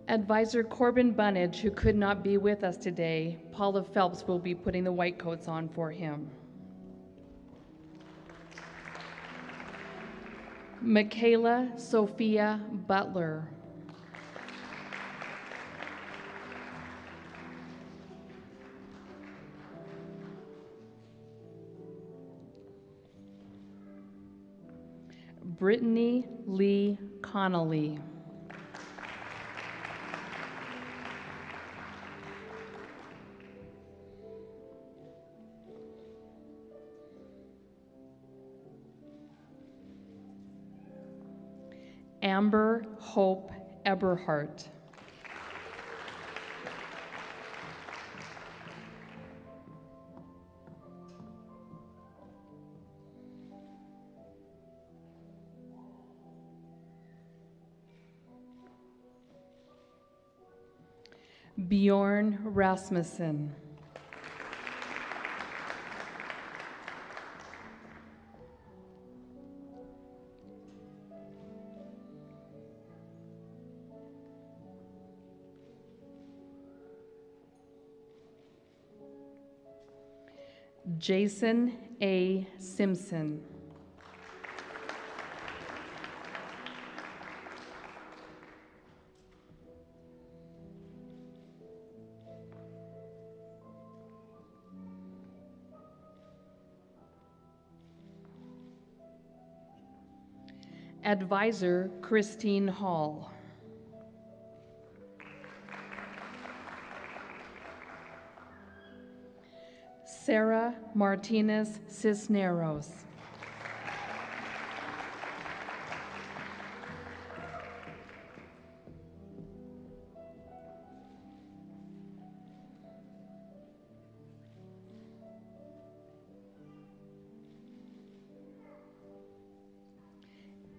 Advisor Corbin Bunnage, who could not be with us today, Paula Phelps will be putting the white coats on for him. Michaela Sophia Butler. Brittany Lee Connolly. Amber Hope Eberhart. Bjorn Rasmussen. Jason A. Simpson. Advisor Christine Hall. Sarah Martinez Cisneros.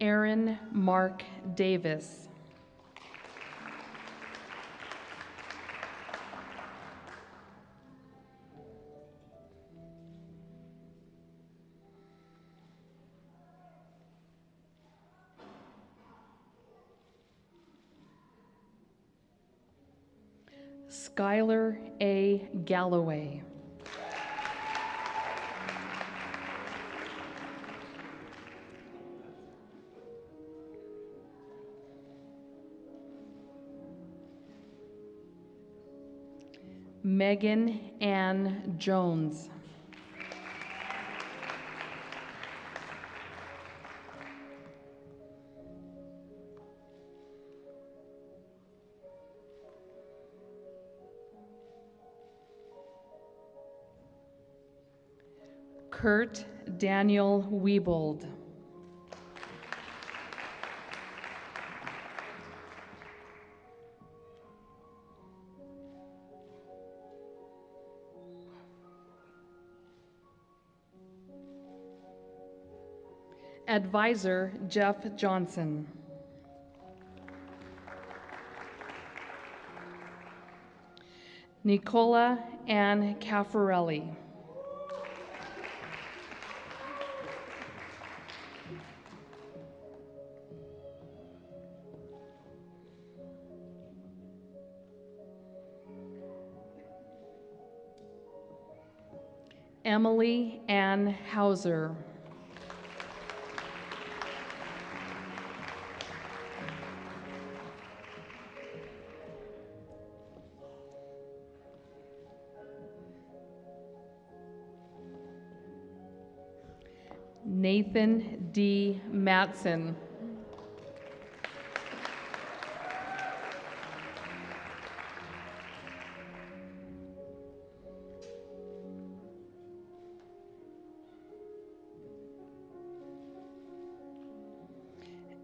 Aaron Mark Davis. Skylar A. Galloway. Megan Ann Jones. Kurt Daniel Wiebold. Advisor Jeff Johnson. Nicola Ann Caffarelli. Emily Ann Hauser. Nathan D. Matson.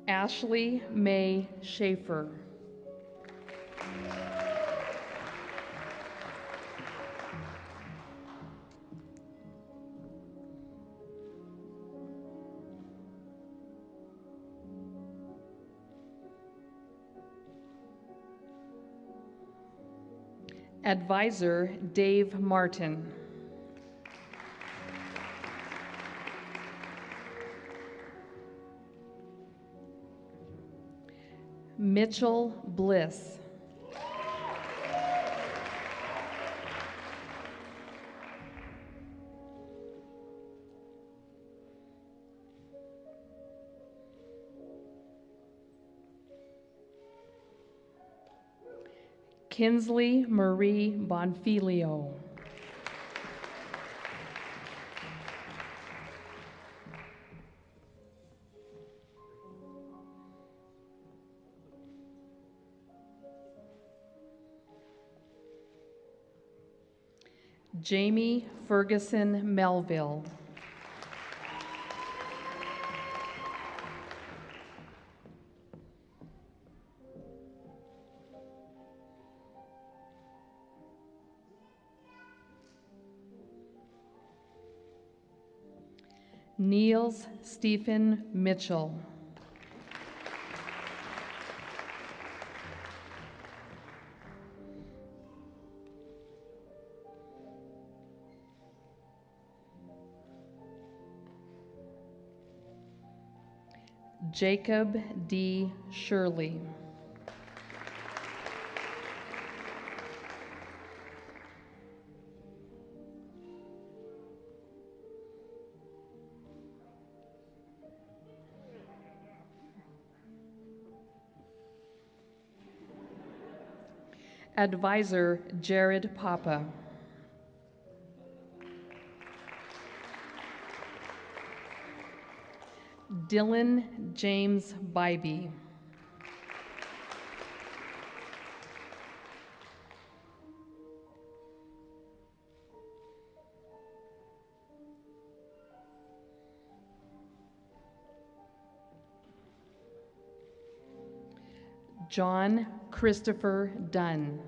Ashley May Schaefer. Advisor Dave Martin. Mitchell Bliss. Kinsley Marie Bonfilio. Jamie Ferguson Melville. Niels Stephen Mitchell. Jacob D. Shirley. Advisor Jared Papa. Dylan James Bybee. John Christopher Dunn.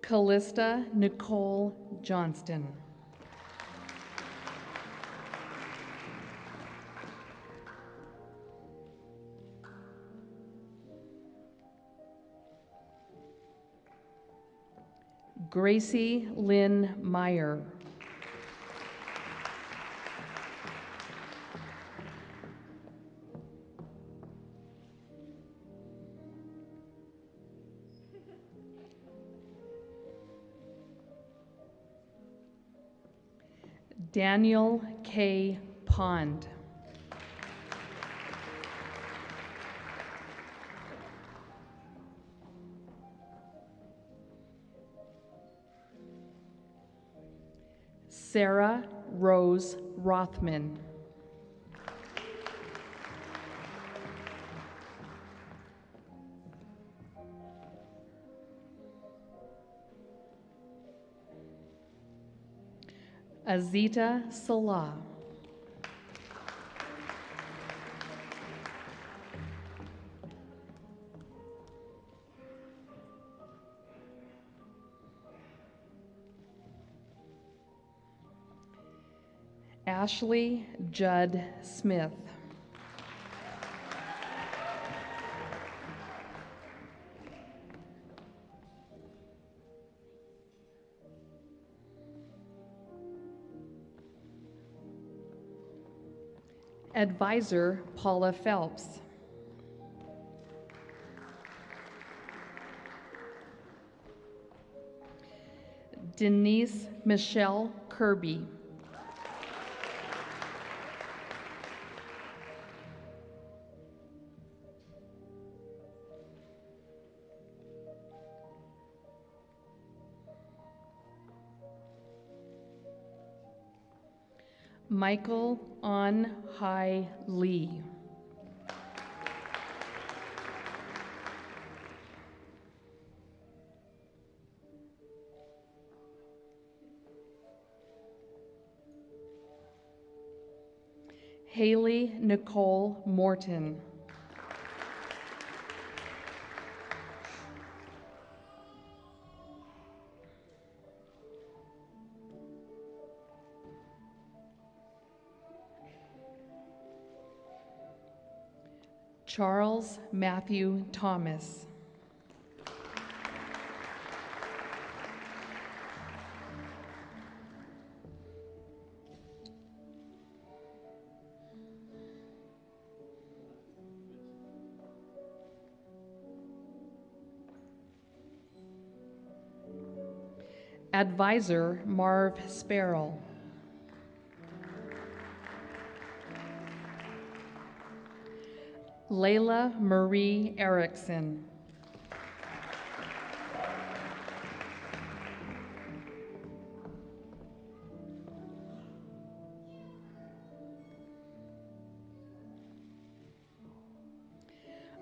Callista Nicole Johnston. Gracie Lynn Meyer. Daniel K. Pond. Sarah Rose Rothman. Azita Salah. Ashley Judd Smith. Advisor Paula Phelps. Denise Michelle Kirby. Michael On Hai Lee. Haley Nicole Morton. Charles Matthew Thomas. Advisor Marv Sparrow. Layla Marie Erickson.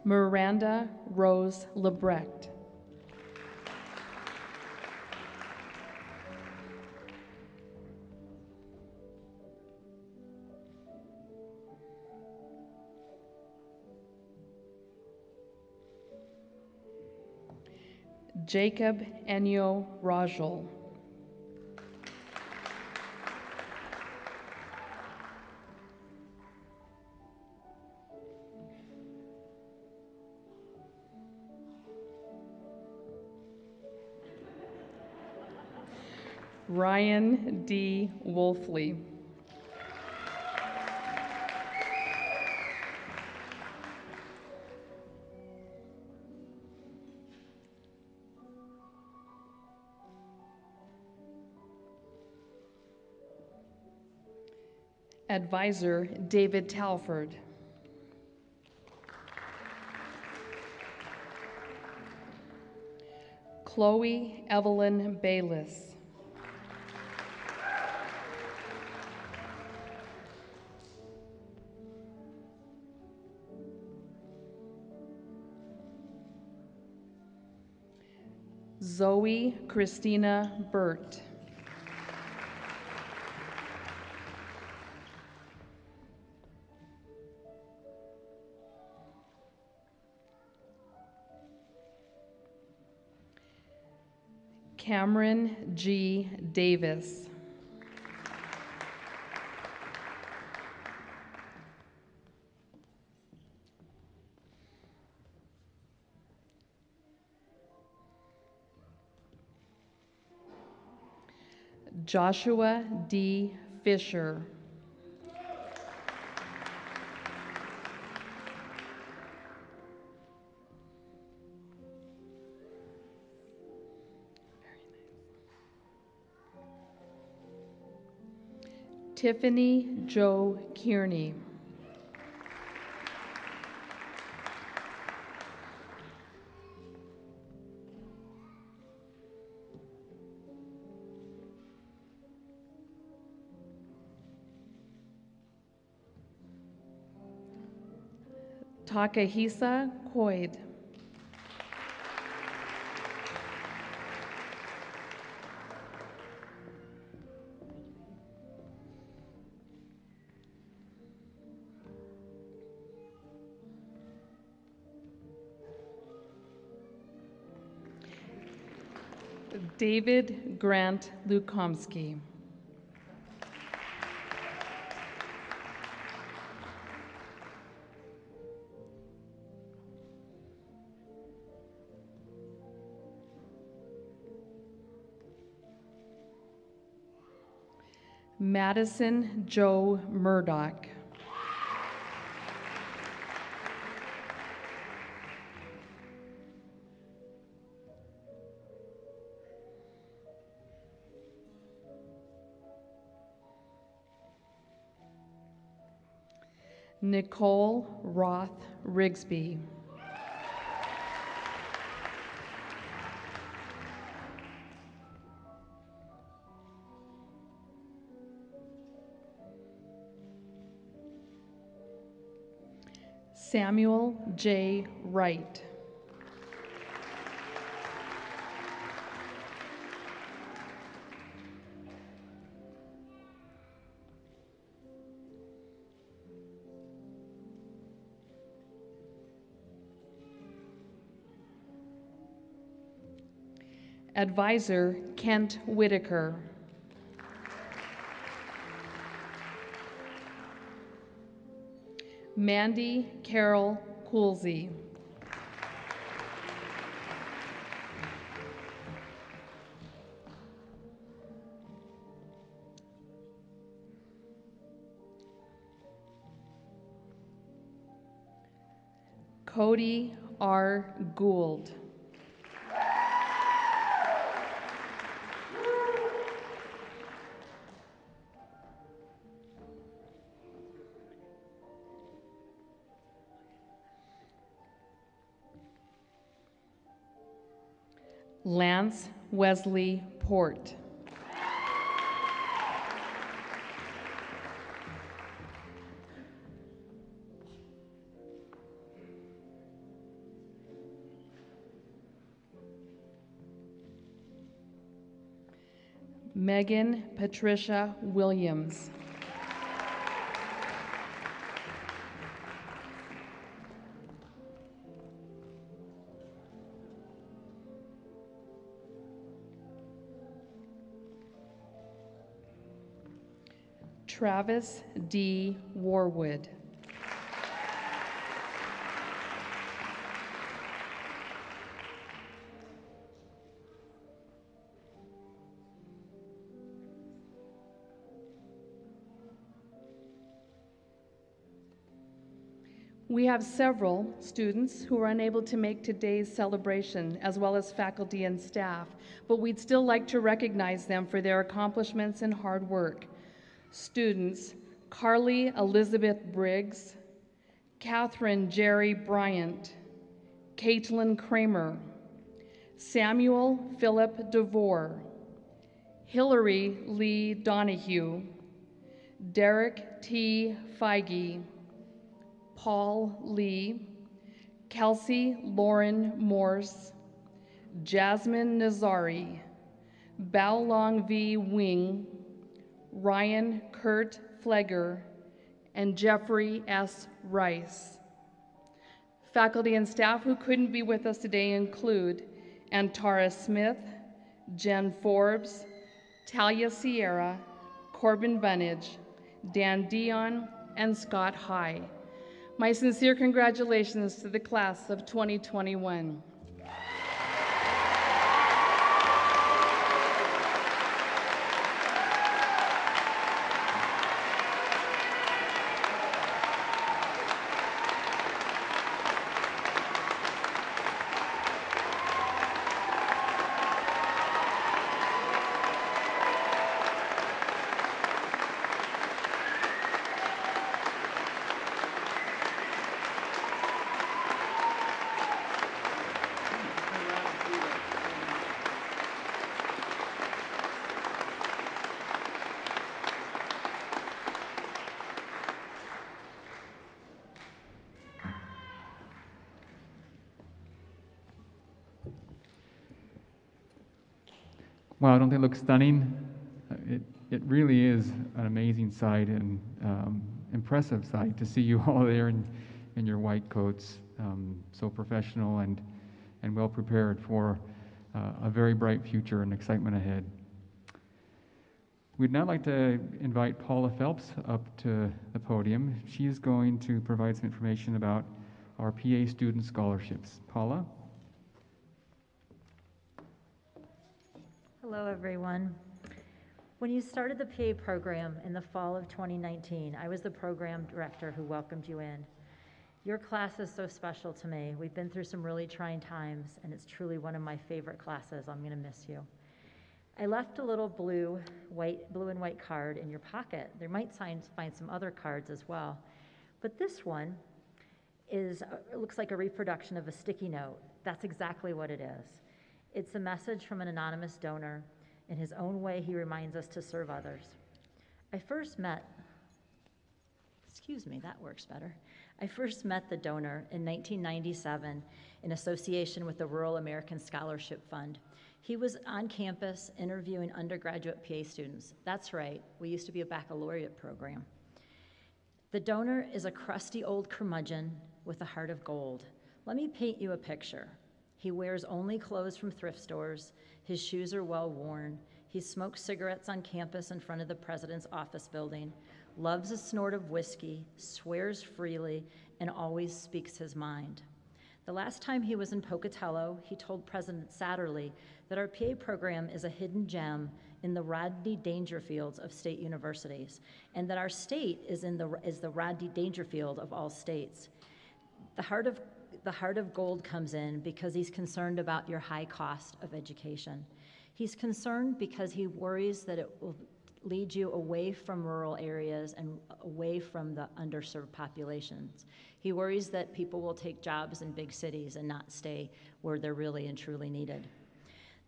Miranda Rose Lebrecht. Jacob Enyo Rajal. Ryan D. Wolfley. Advisor David Talford. Chloe Evelyn Bayless. Zoe Christina Burt. Cameron G. Davis. Joshua D. Fisher. Tiffany Jo Kearney. Takahisa Coyd. David Grant Lukomsky. Madison Joe Murdoch. Nicole Roth Rigsby. Samuel J. Wright. Advisor Kent Whitaker. Mandy Carol Coolsey. Cody R. Gould. Lance Wesley Port. Megan Patricia Williams. Travis D. Warwood. We have several students who are unable to make today's celebration, as well as faculty and staff, but we'd still like to recognize them for their accomplishments and hard work. Students Carly Elizabeth Briggs, Catherine Jerry Bryant, Caitlin Kramer, Samuel Philip DeVore, Hillary Lee Donahue, Derek T. Feige, Paul Lee, Kelsey Lauren Morse, Jasmine Nazari, Baolong V. Wing, Ryan Kurt Flegger, and Jeffrey S. Rice. Faculty and staff who couldn't be with us today include Antara Smith, Jen Forbes, Talia Sierra, Corbin Bunnage, Dan Dion, and Scott High. My sincere congratulations to the class of 2021. Wow, don't they look stunning? It really is an amazing sight and impressive sight to see you all there in your white coats, so professional and well prepared for a very bright future and excitement ahead. We'd now like to invite Paula Phelps up to the podium. She is going to provide some information about our PA student scholarships. Paula? Hello, everyone. When you started the PA program in the fall of 2019, I was the program director who welcomed you in. Your class is so special to me. We've been through some really trying times, and it's truly one of my favorite classes. I'm gonna miss you. I left a little blue and white card in your pocket. There might find some other cards as well. But this one it looks like a reproduction of a sticky note. That's exactly what it is. It's a message from an anonymous donor. In his own way, he reminds us to serve others. I first met the donor in 1997 in association with the Rural American Scholarship Fund. He was on campus interviewing undergraduate PA students. That's right, we used to be a baccalaureate program. The donor is a crusty old curmudgeon with a heart of gold. Let me paint you a picture. He wears only clothes from thrift stores. His shoes are well worn. He smokes cigarettes on campus in front of the president's office building, loves a snort of whiskey, swears freely, and always speaks his mind. The last time he was in Pocatello, he told President Satterley that our PA program is a hidden gem in the Rodney Dangerfields of state universities, and that our state is the Rodney Dangerfield of all states. The heart of gold comes in because he's concerned about your high cost of education. He's concerned because he worries that it will lead you away from rural areas and away from the underserved populations. He worries that people will take jobs in big cities and not stay where they're really and truly needed.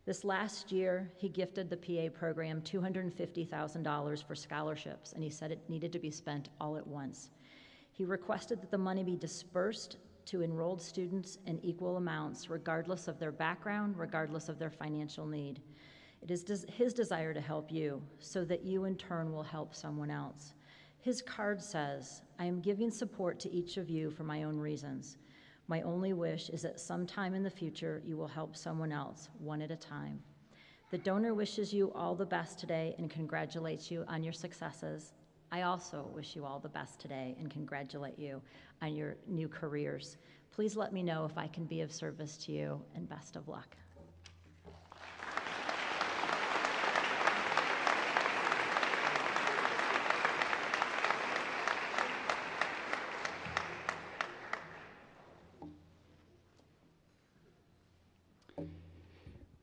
This last year, he gifted the PA program $250,000 for scholarships, and he said it needed to be spent all at once. He requested that the money be dispersed to enrolled students in equal amounts, regardless of their background, regardless of their financial need. It is his desire to help you so that you in turn will help someone else. His card says, I am giving support to each of you for my own reasons. My only wish is that sometime in the future you will help someone else, one at a time. The donor wishes you all the best today and congratulates you on your successes. I also wish you all the best today and congratulate you on your new careers. Please let me know if I can be of service to you, and best of luck.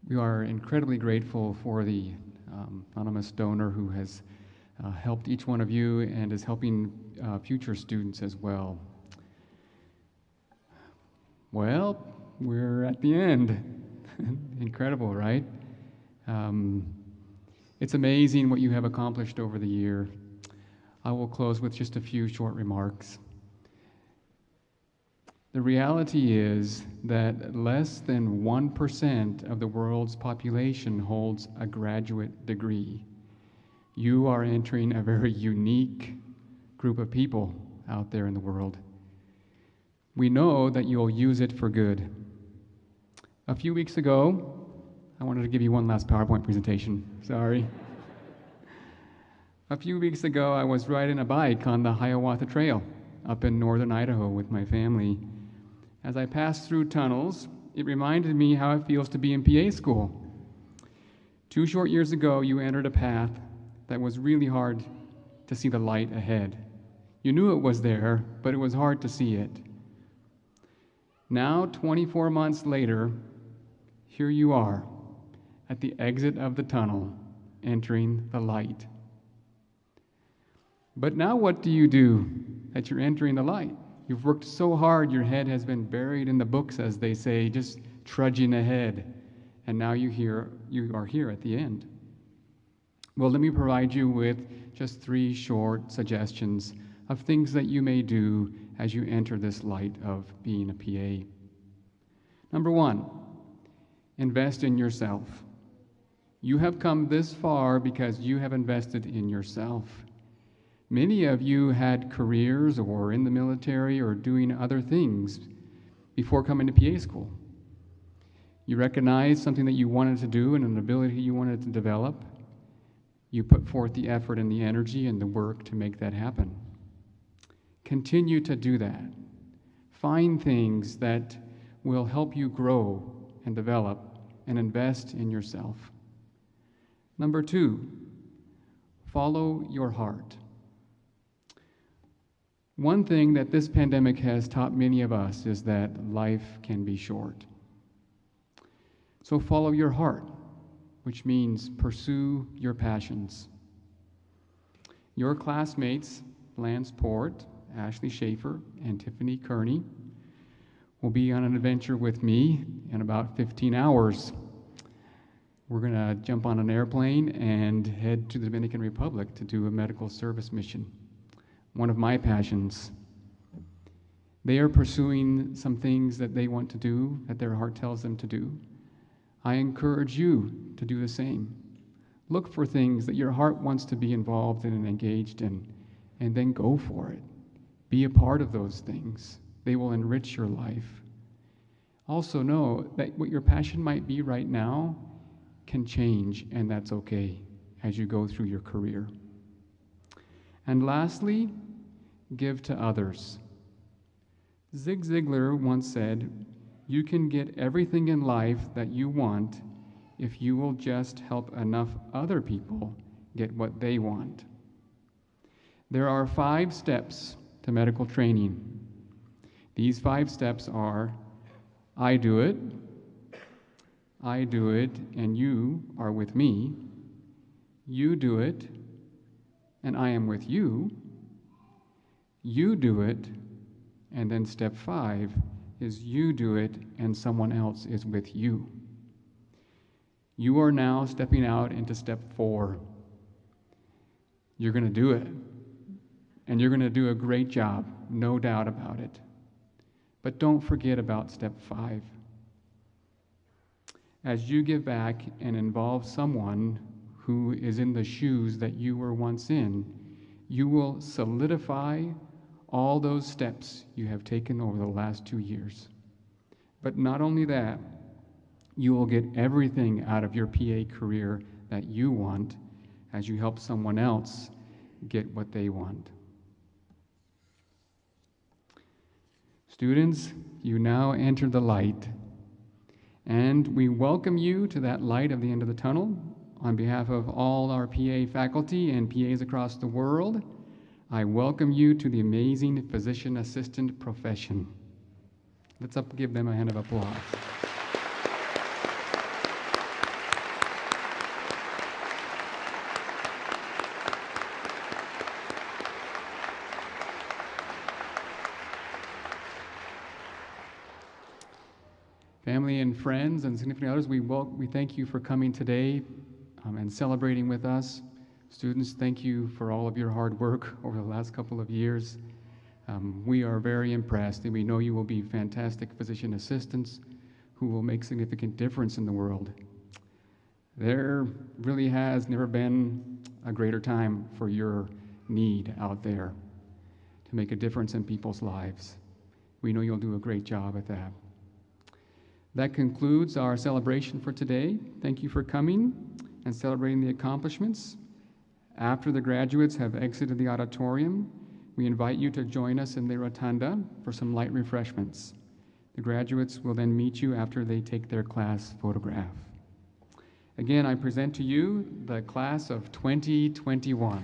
We are incredibly grateful for the anonymous donor who has helped each one of you and is helping future students as well. Well, we're at the end. Incredible, right? It's amazing what you have accomplished over the year. I will close with just a few short remarks. The reality is that less than 1% of the world's population holds a graduate degree. You are entering a very unique group of people out there in the world. We know that you'll use it for good. A few weeks ago, I wanted to give you one last PowerPoint presentation. Sorry. A few weeks ago, I was riding a bike on the Hiawatha Trail up in northern Idaho with my family. As I passed through tunnels, it reminded me how it feels to be in PA school. 2 short years ago, you entered a path that was really hard to see the light ahead. You knew it was there, but it was hard to see it. Now, 24 months later, here you are at the exit of the tunnel, entering the light. But now what do you do that you're entering the light? You've worked so hard, your head has been buried in the books, as they say, just trudging ahead. And now you are here at the end. Well, let me provide you with just 3 short suggestions of things that you may do as you enter this light of being a PA. Number 1, invest in yourself. You have come this far because you have invested in yourself. Many of you had careers or were in the military or doing other things before coming to PA school. You recognized something that you wanted to do and an ability you wanted to develop. You put forth the effort and the energy and the work to make that happen. Continue to do that. Find things that will help you grow and develop and invest in yourself. Number 2, follow your heart. One thing that this pandemic has taught many of us is that life can be short. So follow your heart, which means pursue your passions. Your classmates, Lance Port, Ashley Schaefer, and Tiffany Kearney, will be on an adventure with me in about 15 hours. We're going to jump on an airplane and head to the Dominican Republic to do a medical service mission, one of my passions. They are pursuing some things that they want to do, that their heart tells them to do. I encourage you to do the same. Look for things that your heart wants to be involved in and engaged in, and then go for it. Be a part of those things. They will enrich your life. Also know that what your passion might be right now can change, and that's okay as you go through your career. And lastly, give to others. Zig Ziglar once said, "You can get everything in life that you want if you will just help enough other people get what they want." There are 5 steps to medical training. These 5 steps are: I do it, and you are with me. You do it, and I am with you. You do it, and then step 5 is you do it, and someone else is with you. You are now stepping out into step 4. You're going to do it, and you're going to do a great job, no doubt about it. But don't forget about step 5. As you give back and involve someone who is in the shoes that you were once in, you will solidify all those steps you have taken over the last 2 years. But not only that, you will get everything out of your PA career that you want as you help someone else get what they want. Students, you now enter the light, and we welcome you to that light of the end of the tunnel. On behalf of all our PA faculty and PAs across the world, I welcome you to the amazing physician assistant profession. Let's give them a hand of applause. Family and friends and significant others, we thank you for coming today and celebrating with us. Students, thank you for all of your hard work over the last couple of years. We are very impressed, and we know you will be fantastic physician assistants who will make significant difference in the world. There really has never been a greater time for your need out there to make a difference in people's lives. We know you'll do a great job at that. That concludes our celebration for today. Thank you for coming and celebrating the accomplishments. After the graduates have exited the auditorium, we invite you to join us in the rotunda for some light refreshments. The graduates will then meet you after they take their class photograph. Again, I present to you the class of 2021.